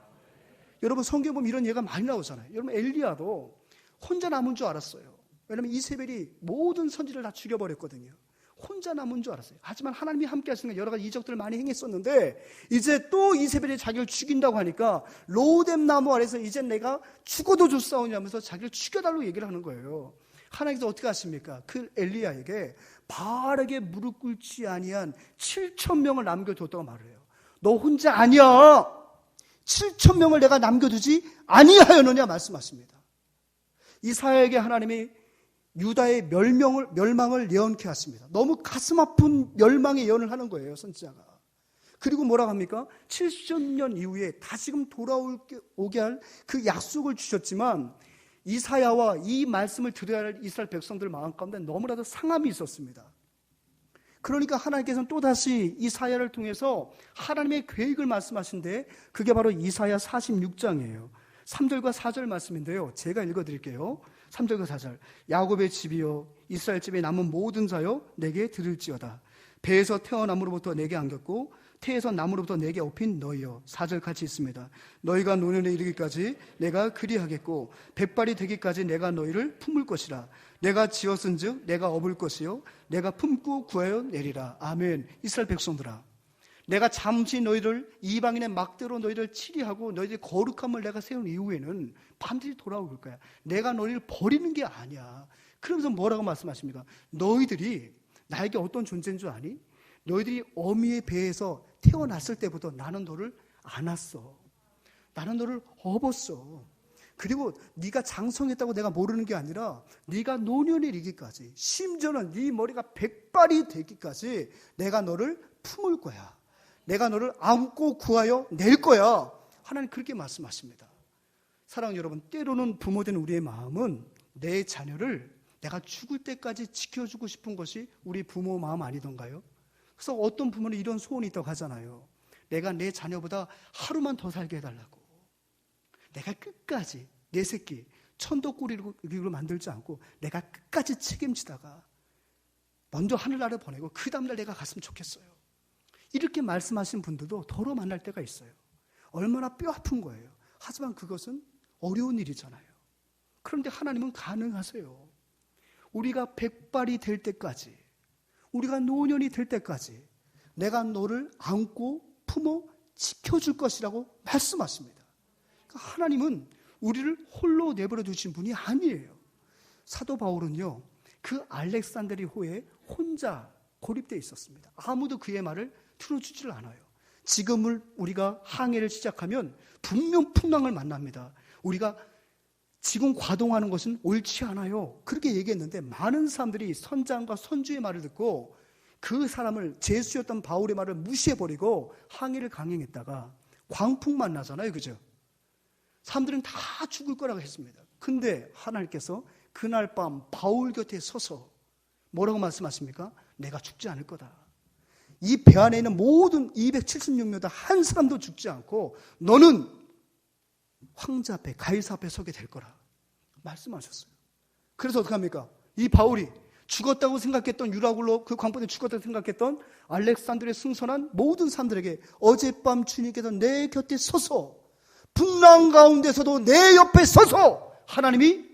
Speaker 1: 여러분 성경에 보면 이런 예가 많이 나오잖아요. 여러분 엘리야도 혼자 남은 줄 알았어요. 왜냐하면 이세벨이 모든 선지를 다 죽여버렸거든요. 혼자 남은 줄 알았어요. 하지만 하나님이 함께 하시는 여러 가지 이적들을 많이 행했었는데 이제 또 이세벨이 자기를 죽인다고 하니까 로뎀 나무 아래서 이제 내가 죽어도 좋사오냐면서 자기를 죽여달라고 얘기를 하는 거예요. 하나님께서 어떻게 하십니까? 그 엘리야에게 바르게 무릎 꿇지 아니한 7,000명을 남겨뒀다고 말을 해요. 너 혼자 아니야. 7,000명을 내가 남겨두지 아니하였느냐 말씀하십니다. 이사야에게 하나님이 유다의 멸망을 예언케 하십니다. 너무 가슴 아픈 멸망의 예언을 하는 거예요, 선지자가. 그리고 뭐라고 합니까? 70년 이후에 다시금 돌아오게 할 그 약속을 주셨지만 이사야와 이 말씀을 들어야 할 이스라엘 백성들 마음 가운데 너무나도 상함이 있었습니다. 그러니까 하나님께서는 또다시 이사야를 통해서 하나님의 계획을 말씀하신데 그게 바로 이사야 46장이에요. 3절과 4절 말씀인데요. 제가 읽어드릴게요. 3절과 4절. 야곱의 집이여 이스라엘 집에 남은 모든 자여 내게 들을지어다. 배에서 태어남으로부터 내게 안겼고 태에서 남으로부터 내게 업힌 너희여. 4절 같이 있습니다. 너희가 노년에 이르기까지 내가 그리하겠고 백발이 되기까지 내가 너희를 품을 것이라. 내가 지었은즉 내가 업을 것이요 내가 품고 구하여 내리라. 아멘. 이스라엘 백성들아, 내가 잠시 너희를 이방인의 막대로 너희를 치리하고 너희들의 거룩함을 내가 세운 이후에는 반드시 돌아올 거야. 내가 너희를 버리는 게 아니야. 그러면서 뭐라고 말씀하십니까? 너희들이 나에게 어떤 존재인 줄 아니? 너희들이 어미의 배에서 태어났을 때부터 나는 너를 안았어. 나는 너를 업었어. 그리고 네가 장성했다고 내가 모르는 게 아니라 네가 노년에 이르기까지, 심지어는 네 머리가 백발이 되기까지 내가 너를 품을 거야. 내가 너를 안고 구하여 낼 거야. 하나님 그렇게 말씀하십니다. 사랑하는 여러분, 때로는 부모된 우리의 마음은 내 자녀를 내가 죽을 때까지 지켜주고 싶은 것이 우리 부모 마음 아니던가요? 그래서 어떤 부모는 이런 소원이 있다고 하잖아요. 내가 내 자녀보다 하루만 더 살게 해달라고. 내가 끝까지 내 새끼 천덕꾸리로 만들지 않고 내가 끝까지 책임지다가 먼저 하늘나라를 보내고 그 다음날 내가 갔으면 좋겠어요. 이렇게 말씀하신 분들도 더러 만날 때가 있어요. 얼마나 뼈 아픈 거예요. 하지만 그것은 어려운 일이잖아요. 그런데 하나님은 가능하세요. 우리가 백발이 될 때까지, 우리가 노년이 될 때까지 내가 너를 안고 품어 지켜줄 것이라고 말씀하십니다. 그러니까 하나님은 우리를 홀로 내버려 두신 분이 아니에요. 사도 바울은요, 그 알렉산드리아호에 혼자 고립되어 있었습니다. 아무도 그의 말을 들어주지를 않아요. 지금을 우리가 항해를 시작하면 분명 풍랑을 만납니다. 우리가 지금 과동하는 것은 옳지 않아요. 그렇게 얘기했는데 많은 사람들이 선장과 선주의 말을 듣고 그 사람을 제수였던 바울의 말을 무시해버리고 항의를 강행했다가 광풍만 나잖아요. 그죠? 사람들은 다 죽을 거라고 했습니다. 근데 하나님께서 그날 밤 바울 곁에 서서 뭐라고 말씀하십니까? 내가 죽지 않을 거다. 이 배 안에 있는 모든 276명 다 한 사람도 죽지 않고 너는 황제 앞에 가이사 앞에 서게 될 거라 말씀하셨어요. 그래서 어떻게 합니까? 이 바울이 죽었다고 생각했던 유라굴로 그 광풍에 죽었다고 생각했던 알렉산드리아에 승선한 모든 사람들에게 어젯밤 주님께서 내 곁에 서서 풍랑 가운데서도 내 옆에 서서 하나님이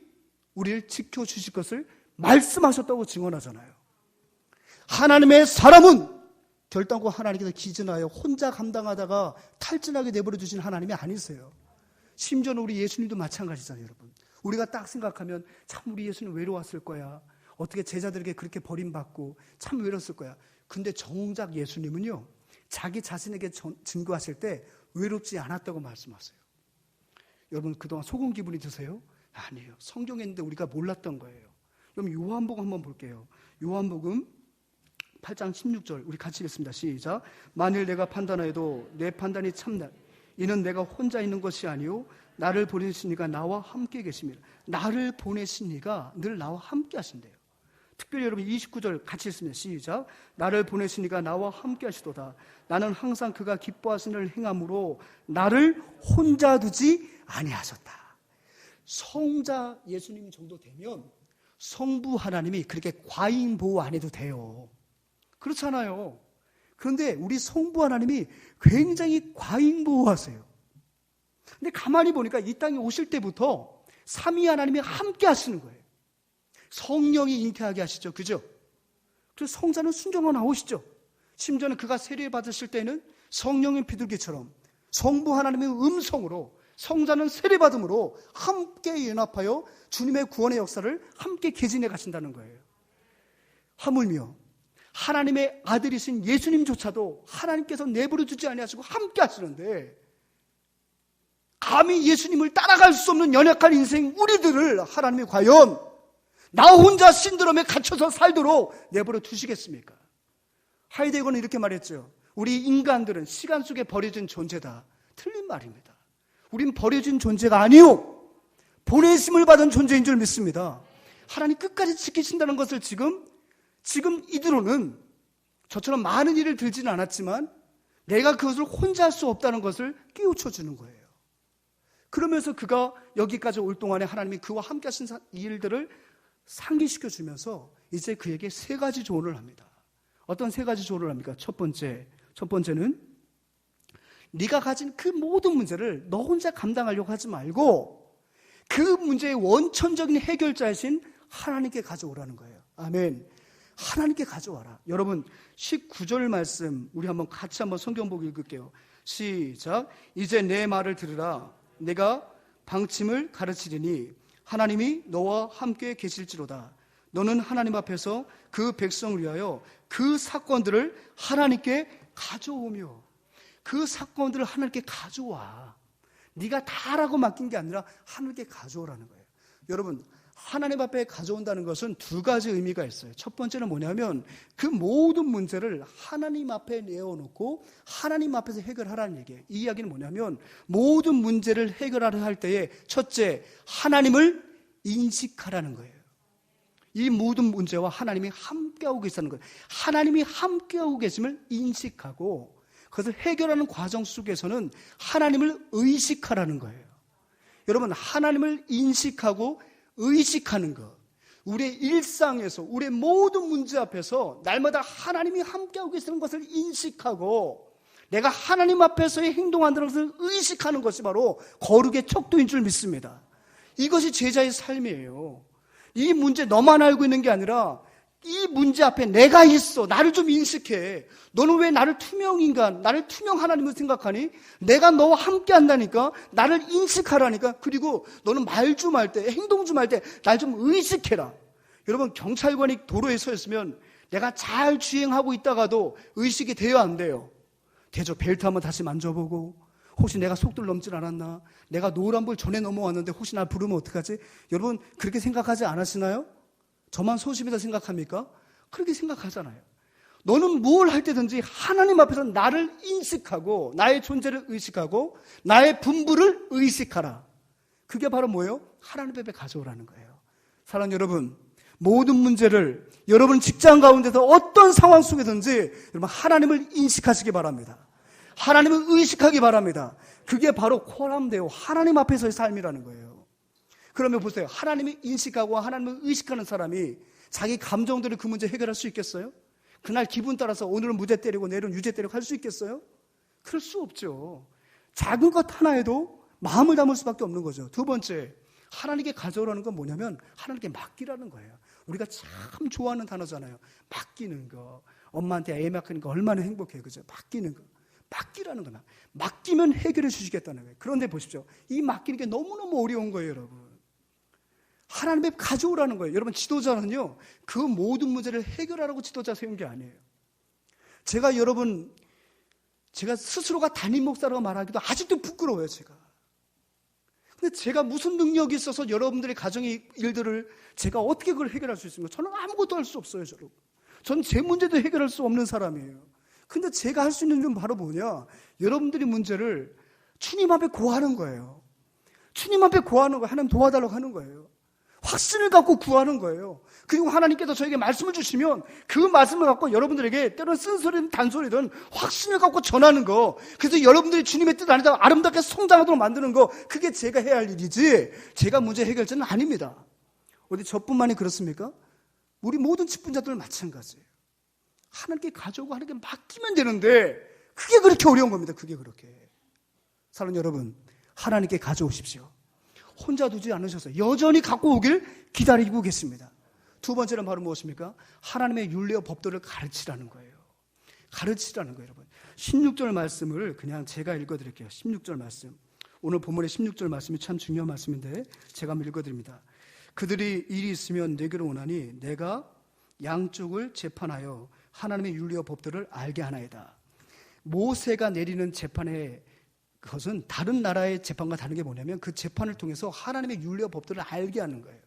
Speaker 1: 우리를 지켜주실 것을 말씀하셨다고 증언하잖아요. 하나님의 사람은 결단코 하나님께서 기준하여 혼자 감당하다가 탈진하게 내버려 두신 하나님이 아니세요. 심지어는 우리 예수님도 마찬가지잖아요. 여러분, 우리가 딱 생각하면 참 우리 예수님 외로웠을 거야. 어떻게 제자들에게 그렇게 버림받고 참 외로웠을 거야. 근데 정작 예수님은요, 자기 자신에게 증거하실 때 외롭지 않았다고 말씀하세요. 여러분, 그동안 속은 기분이 드세요? 아니에요. 성경에 있는데 우리가 몰랐던 거예요. 그럼 요한복음 한번 볼게요. 요한복음 8장 16절 우리 같이 읽습니다. 시작. 만일 내가 판단하여도 내 판단이 참나 이는 내가 혼자 있는 것이 아니요 나를 보내신 이가 나와 함께 계십니다. 나를 보내신 이가 늘 나와 함께 하신대요. 특별히 여러분 29절 같이 읽습니다. 시작. 나를 보내신 이가 나와 함께 하시도다. 나는 항상 그가 기뻐하시는 일을 행함으로 나를 혼자 두지 아니하셨다. 성자 예수님 정도 되면 성부 하나님이 그렇게 과잉 보호 안 해도 돼요. 그렇잖아요. 그런데 우리 성부 하나님이 굉장히 과잉 보호하세요. 근데 가만히 보니까 이 땅에 오실 때부터 삼위 하나님이 함께 하시는 거예요. 성령이 잉태하게 하시죠. 그죠? 그래서 성자는 순종하고 나오시죠. 심지어는 그가 세례 받으실 때는 성령의 비둘기처럼 성부 하나님의 음성으로 성자는 세례 받음으로 함께 연합하여 주님의 구원의 역사를 함께 개진해 가신다는 거예요. 하물며 하나님의 아들이신 예수님조차도 하나님께서 내버려 두지 아니하시고 함께 하시는데 감히 예수님을 따라갈 수 없는 연약한 인생 우리들을 하나님이 과연 나 혼자 신드롬에 갇혀서 살도록 내버려 두시겠습니까? 하이데거는 이렇게 말했죠. 우리 인간들은 시간 속에 버려진 존재다. 틀린 말입니다. 우린 버려진 존재가 아니요 보내심을 받은 존재인 줄 믿습니다. 하나님 끝까지 지키신다는 것을 지금 이대로는 저처럼 많은 일을 들지는 않았지만 내가 그것을 혼자 할 수 없다는 것을 깨우쳐 주는 거예요. 그러면서 그가 여기까지 올 동안에 하나님이 그와 함께 하신 일들을 상기시켜 주면서 이제 그에게 세 가지 조언을 합니다. 어떤 세 가지 조언을 합니까? 첫 번째는 네가 가진 그 모든 문제를 너 혼자 감당하려고 하지 말고 그 문제의 원천적인 해결자이신 하나님께 가져오라는 거예요. 아멘. 하나님께 가져와라. 여러분 19절 말씀 우리 같이 한번 성경 보고 읽을게요. 시작. 이제 내 말을 들으라. 내가 방침을 가르치리니 하나님이 너와 함께 계실지로다. 너는 하나님 앞에서 그 백성을 위하여 그 사건들을 하나님께 가져오며 그 사건들을 하나님께 가져와. 네가 다라고 맡긴 게 아니라 하나님께 가져오라는 거예요. 여러분 하나님 앞에 가져온다는 것은 두 가지 의미가 있어요. 첫 번째는 뭐냐면 그 모든 문제를 하나님 앞에 내어놓고 하나님 앞에서 해결하라는 얘기예요. 이 이야기는 뭐냐면 모든 문제를 해결하려 할 때에 첫째 하나님을 인식하라는 거예요. 이 모든 문제와 하나님이 함께하고 계시다는 거예요. 하나님이 함께하고 계심을 인식하고 그것을 해결하는 과정 속에서는 하나님을 의식하라는 거예요. 여러분 하나님을 인식하고 의식하는 것, 우리의 일상에서 우리의 모든 문제 앞에서 날마다 하나님이 함께하고 계시는 것을 인식하고 내가 하나님 앞에서의 행동한다는 것을 의식하는 것이 바로 거룩의 척도인 줄 믿습니다. 이것이 제자의 삶이에요. 이 문제 너만 알고 있는 게 아니라 이 문제 앞에 내가 있어. 나를 좀 인식해. 너는 왜 나를 투명인간, 나를 투명 하나님을 생각하니? 내가 너와 함께 한다니까. 나를 인식하라니까. 그리고 너는 말 좀 할 때, 행동 좀 할 때 날 좀 의식해라. 여러분 경찰관이 도로에 서 있으면 내가 잘 주행하고 있다가도 의식이 돼요 안 돼요? 되죠. 벨트 한번 다시 만져보고 혹시 내가 속도를 넘질 않았나? 내가 노란불 전에 넘어왔는데 혹시 날 부르면 어떡하지? 여러분 그렇게 생각하지 않으시나요? 저만 소심이다 생각합니까? 그렇게 생각하잖아요. 너는 뭘 할 때든지 하나님 앞에서 나를 인식하고 나의 존재를 의식하고 나의 분부를 의식하라. 그게 바로 뭐예요? 하나님 앞에 가져오라는 거예요. 사랑하는 여러분, 모든 문제를 여러분 직장 가운데서 어떤 상황 속에든지 여러분 하나님을 인식하시기 바랍니다. 하나님을 의식하기 바랍니다. 그게 바로 코람데오 하나님 앞에서의 삶이라는 거예요. 그러면 보세요. 하나님을 인식하고 하나님을 의식하는 사람이 자기 감정들을 그 문제 해결할 수 있겠어요? 그날 기분 따라서 오늘은 무죄 때리고 내일은 유죄 때리고 할 수 있겠어요? 그럴 수 없죠. 작은 것 하나에도 마음을 담을 수밖에 없는 거죠. 두 번째, 하나님께 가져오라는 건 뭐냐면 하나님께 맡기라는 거예요. 우리가 참 좋아하는 단어잖아요. 맡기는 거. 엄마한테 애 맡기는 거 얼마나 행복해요. 그죠? 맡기는 거. 맡기라는 거나. 맡기면 해결해 주시겠다는 거예요. 그런데 보십시오. 이 맡기는 게 너무너무 어려운 거예요, 여러분. 하나님의 가져오라는 거예요. 여러분, 지도자는요, 그 모든 문제를 해결하라고 지도자 세운 게 아니에요. 제가 스스로가 담임 목사라고 말하기도 아직도 부끄러워요, 제가. 근데 제가 무슨 능력이 있어서 여러분들의 가정의 일들을 제가 어떻게 그걸 해결할 수 있습니까? 저는 아무것도 할 수 없어요, 여러분. 전 제 문제도 해결할 수 없는 사람이에요. 근데 제가 할 수 있는 건 바로 뭐냐? 여러분들의 문제를 주님 앞에 고하는 거예요. 주님 앞에 고하는 거예요. 하나님 도와달라고 하는 거예요. 확신을 갖고 구하는 거예요. 그리고 하나님께서 저에게 말씀을 주시면 그 말씀을 갖고 여러분들에게 때로는 쓴소리든 단소리든 확신을 갖고 전하는 거, 그래서 여러분들이 주님의 뜻 안에서 아름답게 성장하도록 만드는 거, 그게 제가 해야 할 일이지 제가 문제 해결자는 아닙니다. 어디 저뿐만이 그렇습니까? 우리 모든 직분자들 마찬가지예요. 하나님께 가져오고 하나님께 맡기면 되는데 그게 그렇게 어려운 겁니다. 그게 그렇게. 사랑하는 여러분, 하나님께 가져오십시오. 혼자 두지 않으셔서 여전히 갖고 오길 기다리고 계십니다. 두 번째는 바로 무엇입니까? 하나님의 윤리와 법도를 가르치라는 거예요. 가르치라는 거예요, 여러분. 16절 말씀을 그냥 제가 읽어드릴게요. 16절 말씀. 오늘 본문의 16절 말씀이 참 중요한 말씀인데 제가 한번 읽어드립니다. 그들이 일이 있으면 내게로 오나니 내가 양쪽을 재판하여 하나님의 윤리와 법도를 알게 하나이다. 모세가 내리는 재판의 그것은 다른 나라의 재판과 다른 게 뭐냐면 그 재판을 통해서 하나님의 윤리와 법도를 알게 하는 거예요.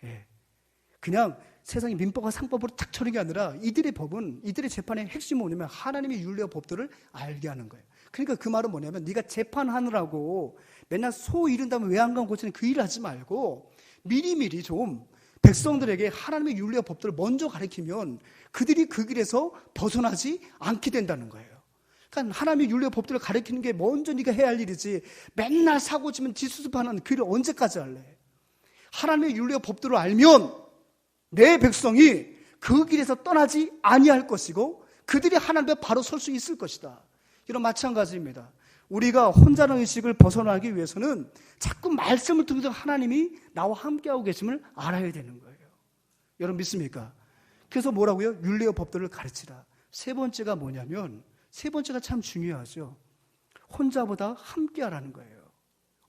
Speaker 1: 예. 그냥 세상의 민법과 상법으로 탁 쳐는 게 아니라 이들의 법은, 이들의 재판의 핵심이 뭐냐면 하나님의 윤리와 법도를 알게 하는 거예요. 그러니까 그 말은 뭐냐면 네가 재판하느라고 맨날 소 이른 다음에 외양간 고치는 그 일을 하지 말고 미리미리 좀 백성들에게 하나님의 윤리와 법도를 먼저 가르치면 그들이 그 길에서 벗어나지 않게 된다는 거예요. 그러니까 하나님의 윤리와 법도를 가르치는 게 먼저 네가 해야 할 일이지 맨날 사고치면 뒤수습하는 그 일을 언제까지 할래? 하나님의 윤리와 법도를 알면 내 백성이 그 길에서 떠나지 아니할 것이고 그들이 하나님 앞에 바로 설 수 있을 것이다. 이런 마찬가지입니다. 우리가 혼자는 의식을 벗어나기 위해서는 자꾸 말씀을 통해서 하나님이 나와 함께하고 계심을 알아야 되는 거예요. 여러분 믿습니까? 그래서 뭐라고요? 윤리와 법도를 가르치라. 세 번째가 뭐냐면, 세 번째가 참 중요하죠. 혼자보다 함께하라는 거예요.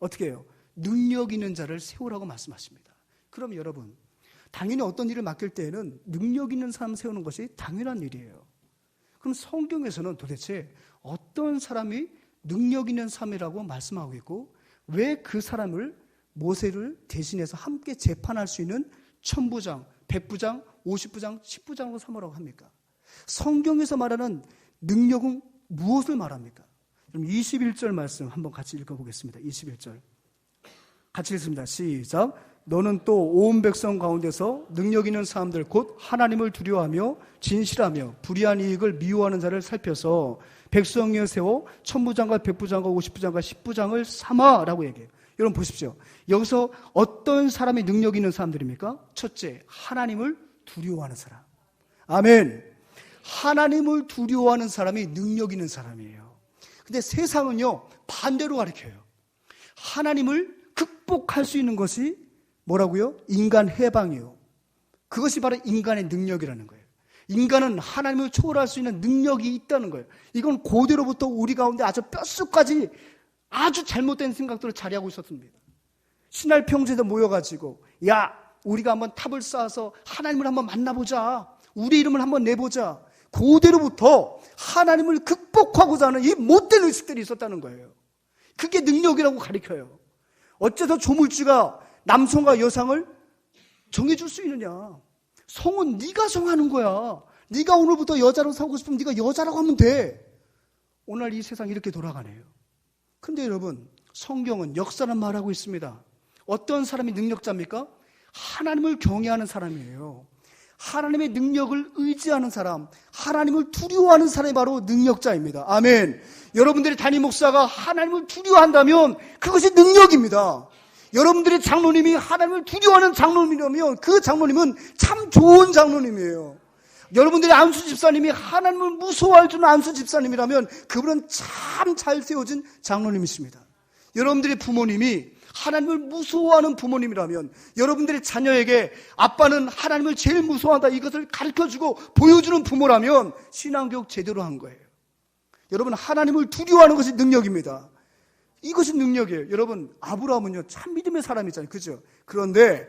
Speaker 1: 어떻게 해요? 능력 있는 자를 세우라고 말씀하십니다. 그럼 여러분, 당연히 어떤 일을 맡길 때에는 능력 있는 사람 세우는 것이 당연한 일이에요. 그럼 성경에서는 도대체 어떤 사람이 능력 있는 사람이라고 말씀하고 있고 왜 그 사람을 모세를 대신해서 함께 재판할 수 있는 천부장, 백부장, 50부장, 10부장으로 삼으라고 합니까? 성경에서 말하는 능력은 무엇을 말합니까? 그럼 21절 말씀 한번 같이 읽어보겠습니다. 21절 같이 읽습니다. 시작. 너는 또 온 백성 가운데서 능력 있는 사람들 곧 하나님을 두려워하며 진실하며 불의한 이익을 미워하는 자를 살펴서 백성에 세워 천부장과 백부장과 50부장과 10부장을 삼아라고 얘기해요. 여러분 보십시오. 여기서 어떤 사람이 능력 있는 사람들입니까? 첫째, 하나님을 두려워하는 사람. 아멘. 하나님을 두려워하는 사람이 능력 있는 사람이에요. 근데 세상은요 반대로 가르쳐요. 하나님을 극복할 수 있는 것이 뭐라고요? 인간 해방이요. 그것이 바로 인간의 능력이라는 거예요. 인간은 하나님을 초월할 수 있는 능력이 있다는 거예요. 이건 고대로부터 우리 가운데 아주 뼛속까지 아주 잘못된 생각들을 자리하고 있었습니다. 신할 평지에서 모여가지고 야 우리가 한번 탑을 쌓아서 하나님을 한번 만나보자. 우리 이름을 한번 내보자. 고대로부터 하나님을 극복하고자 하는 이 못된 의식들이 있었다는 거예요. 그게 능력이라고 가르쳐요. 어째서 조물주가 남성과 여성을 정해줄 수 있느냐? 성은 네가 정하는 거야. 네가 오늘부터 여자로 살고 싶으면 네가 여자라고 하면 돼. 오늘 이 세상이 이렇게 돌아가네요. 근데 여러분, 성경은 역사란 말하고 있습니다. 어떤 사람이 능력자입니까? 하나님을 경외하는 사람이에요. 하나님의 능력을 의지하는 사람, 하나님을 두려워하는 사람이 바로 능력자입니다. 아멘. 여러분들의 담임 목사가 하나님을 두려워한다면 그것이 능력입니다. 여러분들의 장로님이 하나님을 두려워하는 장로님이라면 그 장로님은 참 좋은 장로님이에요. 여러분들의 안수 집사님이 하나님을 무서워할 줄 안수 집사님이라면 그분은 참 잘 세워진 장로님이십니다. 여러분들의 부모님이 하나님을 무서워하는 부모님이라면 여러분들의 자녀에게 아빠는 하나님을 제일 무서워한다 이것을 가르쳐주고 보여주는 부모라면 신앙교육 제대로 한 거예요. 여러분, 하나님을 두려워하는 것이 능력입니다. 이것이 능력이에요. 여러분, 아브라함은요 참 믿음의 사람이잖아요, 그죠? 그런데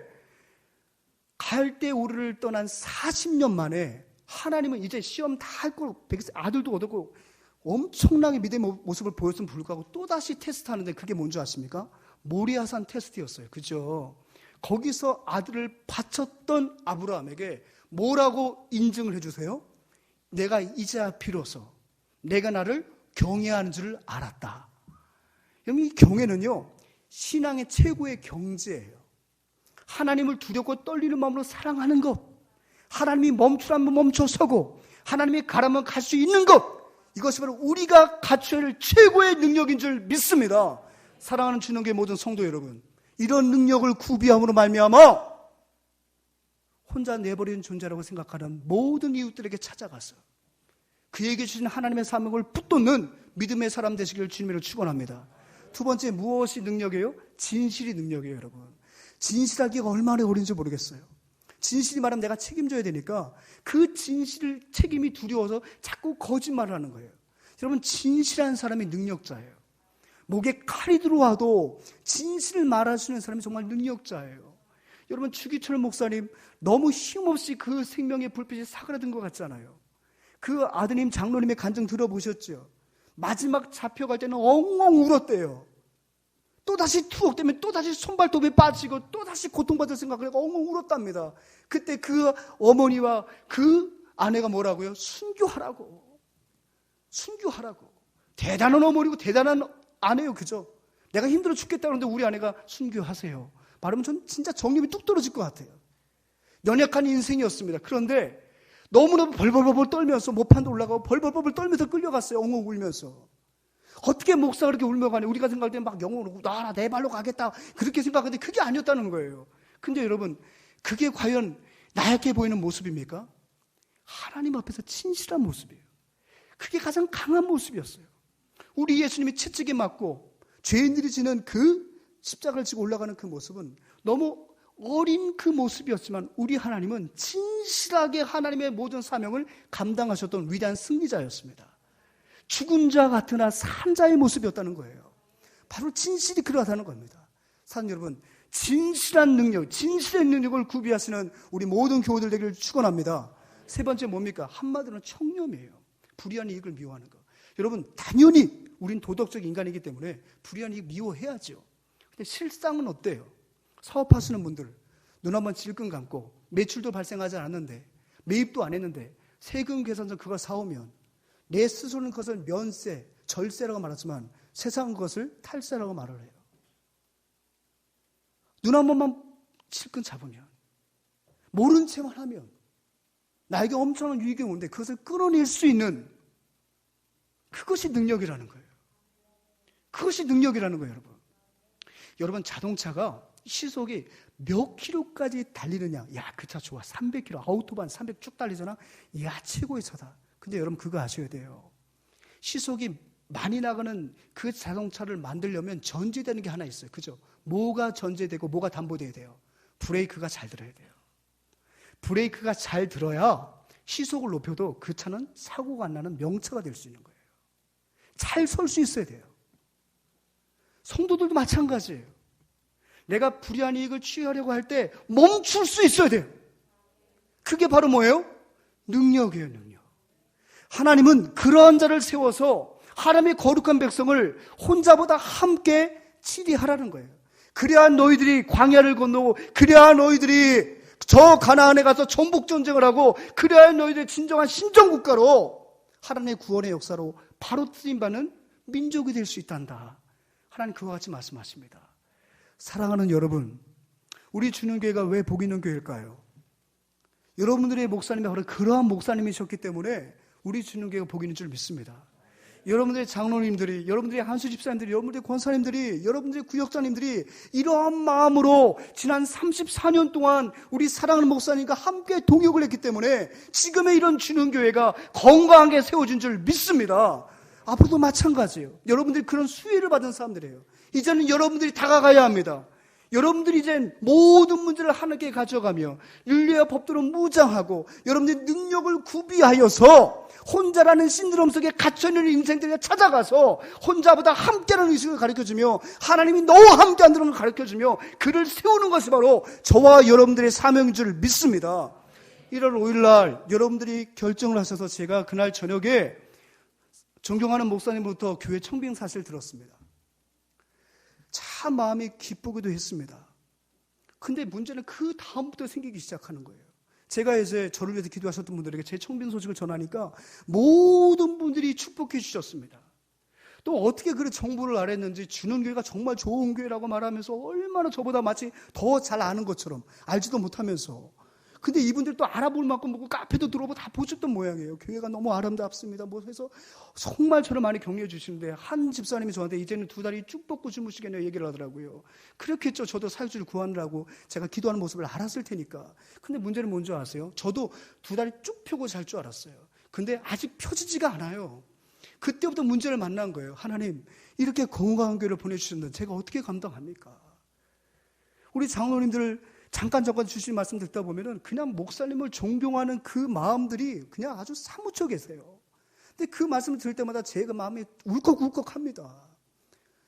Speaker 1: 갈대 우르를 떠난 40년 만에 하나님은 이제 시험 다 할 거고 아들도 얻었고 엄청나게 믿음의 모습을 보였음을 불구하고 또다시 테스트하는데 그게 뭔지 아십니까? 모리아산 테스트였어요. 그죠? 거기서 아들을 바쳤던 아브라함에게 뭐라고 인증을 해주세요? 내가 이제야 비로소 내가 나를 경외하는 줄 알았다. 여러분, 이 경외는요 신앙의 최고의 경지예요. 하나님을 두렵고 떨리는 마음으로 사랑하는 것, 하나님이 멈추라면 멈춰서고 하나님이 가라면 갈 수 있는 것, 이것이 바로 우리가 갖춰야 할 최고의 능력인 줄 믿습니다. 사랑하는 주님의 모든 성도 여러분, 이런 능력을 구비함으로 말미암아 혼자 내버린 존재라고 생각하는 모든 이웃들에게 찾아가서 그에게 주신 하나님의 사명을 붙돋는 믿음의 사람 되시기를 주님으로 축원합니다. 두 번째, 무엇이 능력이에요? 진실이 능력이에요. 여러분, 진실하기가 얼마나 어려운지 모르겠어요. 진실이 말하면 내가 책임져야 되니까 그 진실을 책임이 두려워서 자꾸 거짓말을 하는 거예요. 여러분, 진실한 사람이 능력자예요. 목에 칼이 들어와도 진실을 말할 수 있는 사람이 정말 능력자예요. 여러분, 주기철 목사님 너무 힘없이 그 생명의 불빛이 사그라든 것 같잖아요. 그 아드님 장로님의 간증 들어보셨죠? 마지막 잡혀갈 때는 엉엉 울었대요. 또다시 투옥되면 또다시 손발톱에 빠지고 또다시 고통받을 생각을 하고 엉엉 울었답니다. 그때 그 어머니와 그 아내가 뭐라고요? 순교하라고. 순교하라고. 대단한 어머니고 대단한 아내요, 그죠? 내가 힘들어 죽겠다 그러는데 우리 아내가 순교하세요. 말하면 전 진짜 정념이 뚝 떨어질 것 같아요. 연약한 인생이었습니다. 그런데 너무너무 벌벌벌 떨면서 모판도 올라가고 벌벌벌 떨면서 끌려갔어요. 엉엉 울면서. 어떻게 목사가 그렇게 울며 가냐? 우리가 생각할 때는 막 영혼으로 나 내 발로 가겠다 그렇게 생각하는데 그게 아니었다는 거예요. 근데 여러분, 그게 과연 나약해 보이는 모습입니까? 하나님 앞에서 진실한 모습이에요. 그게 가장 강한 모습이었어요. 우리 예수님이 채찍에 맞고 죄인들이 지는 그 십자가를 지고 올라가는 그 모습은 너무 어린 그 모습이었지만 우리 하나님은 진실하게 하나님의 모든 사명을 감당하셨던 위대한 승리자였습니다. 죽은 자 같으나 산 자의 모습이었다는 거예요. 바로 진실이 그러하다는 겁니다. 사랑하는 여러분, 진실한 능력, 진실의 능력을 구비하시는 우리 모든 교우들 되기를 축원합니다. 세 번째 뭡니까? 한마디로는 청렴이에요. 불의한 이익을 미워하는 것. 여러분, 당연히 우린 도덕적 인간이기 때문에 불의한 이익 미워해야죠. 근데 실상은 어때요? 사업하시는 분들 눈 한번 질끈 감고 매출도 발생하지 않았는데 매입도 안 했는데 세금 계산서 그걸 사오면 내 스스로는 그것을 면세, 절세라고 말하지만 세상은 그것을 탈세라고 말을 해요. 눈 한 번만 질끈 잡으면, 모른 채만 하면 나에게 엄청난 유익이 오는데 그것을 끌어낼 수 있는, 그것이 능력이라는 거예요. 그것이 능력이라는 거예요, 여러분. 여러분, 자동차가 시속이 몇 킬로까지 달리느냐? 야, 그 차 좋아. 300킬로, 아우토반 300 쭉 달리잖아. 야, 최고의 차다. 근데 여러분, 그거 아셔야 돼요. 시속이 많이 나가는 그 자동차를 만들려면 전제되는 게 하나 있어요. 그죠? 뭐가 전제되고 뭐가 담보돼야 돼요? 브레이크가 잘 들어야 돼요. 브레이크가 잘 들어야 시속을 높여도 그 차는 사고가 안 나는 명차가 될 수 있는 거예요. 잘 설 수 있어야 돼요. 성도들도 마찬가지예요. 내가 불의한 이익을 취하려고 할 때 멈출 수 있어야 돼요. 그게 바로 뭐예요? 능력이에요, 능력. 하나님은 그러한 자를 세워서 하나님의 거룩한 백성을 혼자보다 함께 치리하라는 거예요. 그래야 너희들이 광야를 건너고, 그래야 너희들이 저 가나안에 가서 전복 전쟁을 하고, 그래야 너희들이 진정한 신정국가로 하나님의 구원의 역사로 바로 쓰임받는 민족이 될 수 있단다. 하나님 그와 같이 말씀하십니다. 사랑하는 여러분, 우리 주님교회가 왜 복 있는 교회일까요? 여러분들의 목사님이 바로 그러한 목사님이셨기 때문에 우리 주님교회가 복 있는 줄 믿습니다. 여러분들의 장로님들이, 여러분들의 한수 집사님들이, 여러분들의 권사님들이, 여러분들의 구역장님들이 이러한 마음으로 지난 34년 동안 우리 사랑하는 목사님과 함께 동역을 했기 때문에 지금의 이런 주님교회가 건강하게 세워진 줄 믿습니다. 앞으로도 마찬가지예요. 여러분들이 그런 수혜를 받은 사람들이에요. 이제는 여러분들이 다가가야 합니다. 여러분들이 이제 모든 문제를 하나님께 가져가며 윤리와 법도로 무장하고 여러분들의 능력을 구비하여서 혼자라는 신드롬 속에 갇혀있는 인생들에 찾아가서 혼자보다 함께라는 의식을 가르쳐주며 하나님이 너와 함께한다는 걸 가르쳐주며 그를 세우는 것이 바로 저와 여러분들의 사명인 줄 믿습니다. 1월 5일 날 여러분들이 결정을 하셔서 제가 그날 저녁에 존경하는 목사님부터 교회 청빙 사실을 들었습니다. 참 마음이 기쁘기도 했습니다. 근데 문제는 그 다음부터 생기기 시작하는 거예요. 제가 이제 저를 위해서 기도하셨던 분들에게 제 청빙 소식을 전하니까 모든 분들이 축복해 주셨습니다. 또 어떻게 그런 정보를 알았는지 주는 교회가 정말 좋은 교회라고 말하면서 얼마나 저보다 마치 더 잘 아는 것처럼 알지도 못하면서 근데 이분들 또 알아볼 만큼 보고 카페도 들어오고 다 보셨던 모양이에요. 교회가 너무 아름답습니다. 뭐 해서 정말 저를 많이 격려해 주시는데 한 집사님이 저한테 이제는 2다리 쭉 뻗고 주무시겠냐고 얘기를 하더라고요. 그렇겠죠. 저도 사유주를 구하느라고 제가 기도하는 모습을 알았을 테니까. 근데 문제는 뭔지 아세요? 저도 2다리 쭉 펴고 잘 줄 알았어요. 근데 아직 펴지지가 않아요. 그때부터 문제를 만난 거예요. 하나님, 이렇게 건강한 교회를 보내주셨는데 제가 어떻게 감당합니까? 우리 장로님들 잠깐 주신 말씀 듣다 보면은 그냥 목사님을 존경하는 그 마음들이 그냥 아주 사무쳐 계세요. 근데 그 말씀을 들을 때마다 제가 마음이 울컥울컥합니다.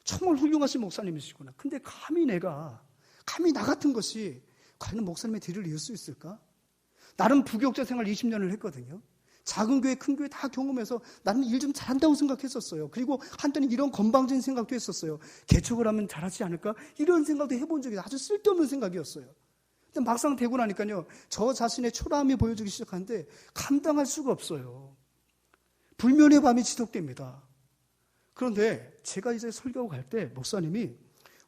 Speaker 1: 정말 훌륭하신 목사님이시구나. 근데 감히 나 같은 것이 과연 목사님의 뒤를 이을 수 있을까? 나름 부교육자 생활 20년을 했거든요. 작은 교회, 큰 교회 다 경험해서 나는 일 좀 잘한다고 생각했었어요. 그리고 한때는 이런 건방진 생각도 했었어요. 개척을 하면 잘하지 않을까? 이런 생각도 해본 적이 아주 쓸데없는 생각이었어요. 근데 막상 되고 나니까요, 저 자신의 초라함이 보여지기 시작하는데 감당할 수가 없어요. 불면의 밤이 지속됩니다. 그런데 제가 이제 설교하고 갈 때 목사님이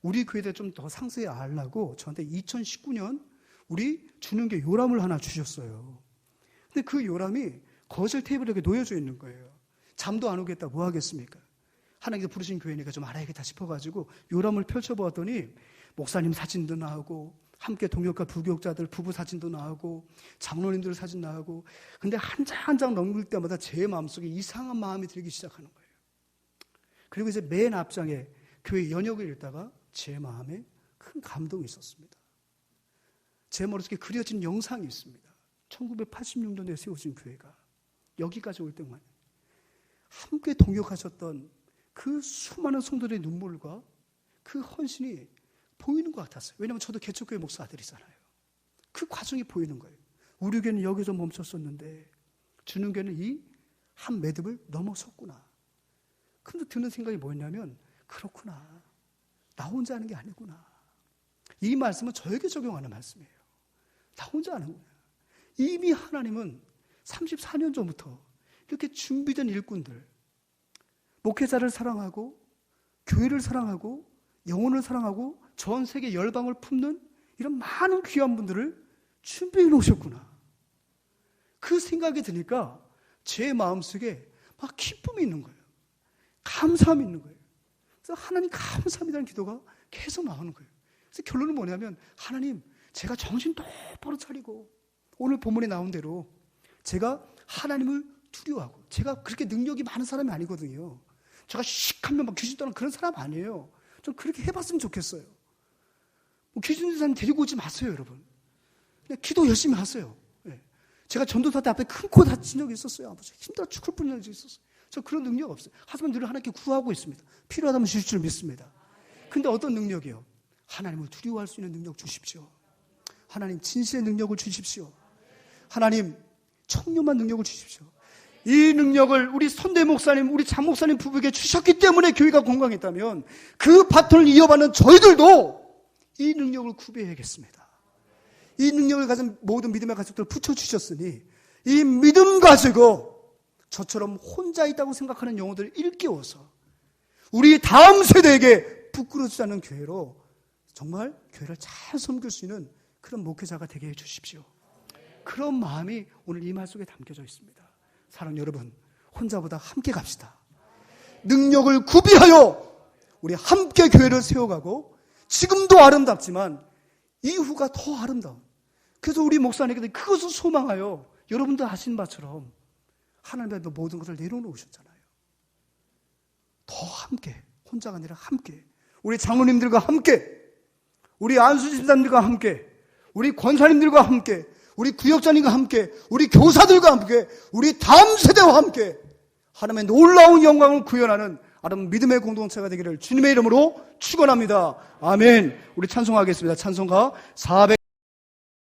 Speaker 1: 우리 교회에 대해 좀 더 상세히 알라고 저한테 2019년 우리 주는교 요람을 하나 주셨어요. 근데 그 요람이 거실 테이블에 놓여져 있는 거예요. 잠도 안 오겠다 뭐 하겠습니까? 하나님께서 부르신 교회니까 좀 알아야겠다 싶어가지고 요람을 펼쳐보았더니 목사님 사진도 나오고 함께 동역과 부교육자들 부부 사진도 나오고 장로님들 사진 나오고 근데 한 장 한 장 넘길 때마다 제 마음속에 이상한 마음이 들기 시작하는 거예요. 그리고 이제 맨 앞장에 교회 연역을 읽다가 제 마음에 큰 감동이 있었습니다. 제 머릿속에 그려진 영상이 있습니다. 1986년도에 세워진 교회가 여기까지 올 때만 함께 동역하셨던 그 수많은 성도들의 눈물과 그 헌신이 보이는 것 같았어요. 왜냐하면 저도 개척교회 목사 아들이잖아요. 그 과정이 보이는 거예요. 우리 교회는 여기서 멈췄었는데 주는 교회는 이 한 매듭을 넘어섰구나. 근데 드는 생각이 뭐였냐면 그렇구나. 나 혼자 하는 게 아니구나. 이 말씀은 저에게 적용하는 말씀이에요. 나 혼자 하는 거야. 이미 하나님은 34년 전부터 이렇게 준비된 일꾼들, 목회자를 사랑하고 교회를 사랑하고 영혼을 사랑하고 전 세계 열방을 품는 이런 많은 귀한 분들을 준비해 놓으셨구나. 그 생각이 드니까 제 마음속에 막 기쁨이 있는 거예요. 감사함이 있는 거예요. 그래서 하나님 감사합니다는 기도가 계속 나오는 거예요. 그래서 결론은 뭐냐면 하나님, 제가 정신 똑바로 차리고 오늘 본문에 나온 대로 제가 하나님을 두려워하고 제가 그렇게 능력이 많은 사람이 아니거든요. 제가 씩하면 막 귀신 떠는 그런 사람 아니에요. 좀 그렇게 해봤으면 좋겠어요. 뭐 귀신 들린 사람 데리고 오지 마세요, 여러분. 그냥 기도 열심히 하세요. 네. 제가 전도사 때 앞에 큰 코 다친 적이 있었어요. 아버지 힘들어 죽을 뻔한 적이 있었어요. 저 그런 능력 없어요. 하지만 늘 하나님께 구하고 있습니다. 필요하다면 주실 줄 믿습니다. 근데 어떤 능력이요? 하나님을 두려워할 수 있는 능력 주십시오. 하나님 진실의 능력을 주십시오. 하나님 청렴한 능력을 주십시오. 이 능력을 우리 선대 목사님, 우리 장 목사님 부부에게 주셨기 때문에 교회가 건강했다면 그 바톤을 이어받는 저희들도 이 능력을 구비해야겠습니다. 이 능력을 가진 모든 믿음의 가족들을 붙여주셨으니 이 믿음 가지고 저처럼 혼자 있다고 생각하는 영혼들을 일깨워서 우리 다음 세대에게 부끄러지지 않는 교회로 정말 교회를 잘 섬길 수 있는 그런 목회자가 되게 해주십시오. 그런 마음이 오늘 이 말 속에 담겨져 있습니다. 사랑하는 여러분, 혼자보다 함께 갑시다. 능력을 구비하여 우리 함께 교회를 세워가고 지금도 아름답지만 이후가 더 아름다운, 그래서 우리 목사님께서 그것을 소망하여 여러분들 하신 바처럼 하나님 앞에 모든 것을 내려놓으셨잖아요. 더 함께, 혼자가 아니라 함께, 우리 장로님들과 함께, 우리 안수 집사님들과 함께, 우리 권사님들과 함께, 우리 구역장님과 함께, 우리 교사들과 함께, 우리 다음 세대와 함께 하나님의 놀라운 영광을 구현하는 아름다운 믿음의 공동체가 되기를 주님의 이름으로 축원합니다. 아멘. 우리 찬송하겠습니다. 찬송가 400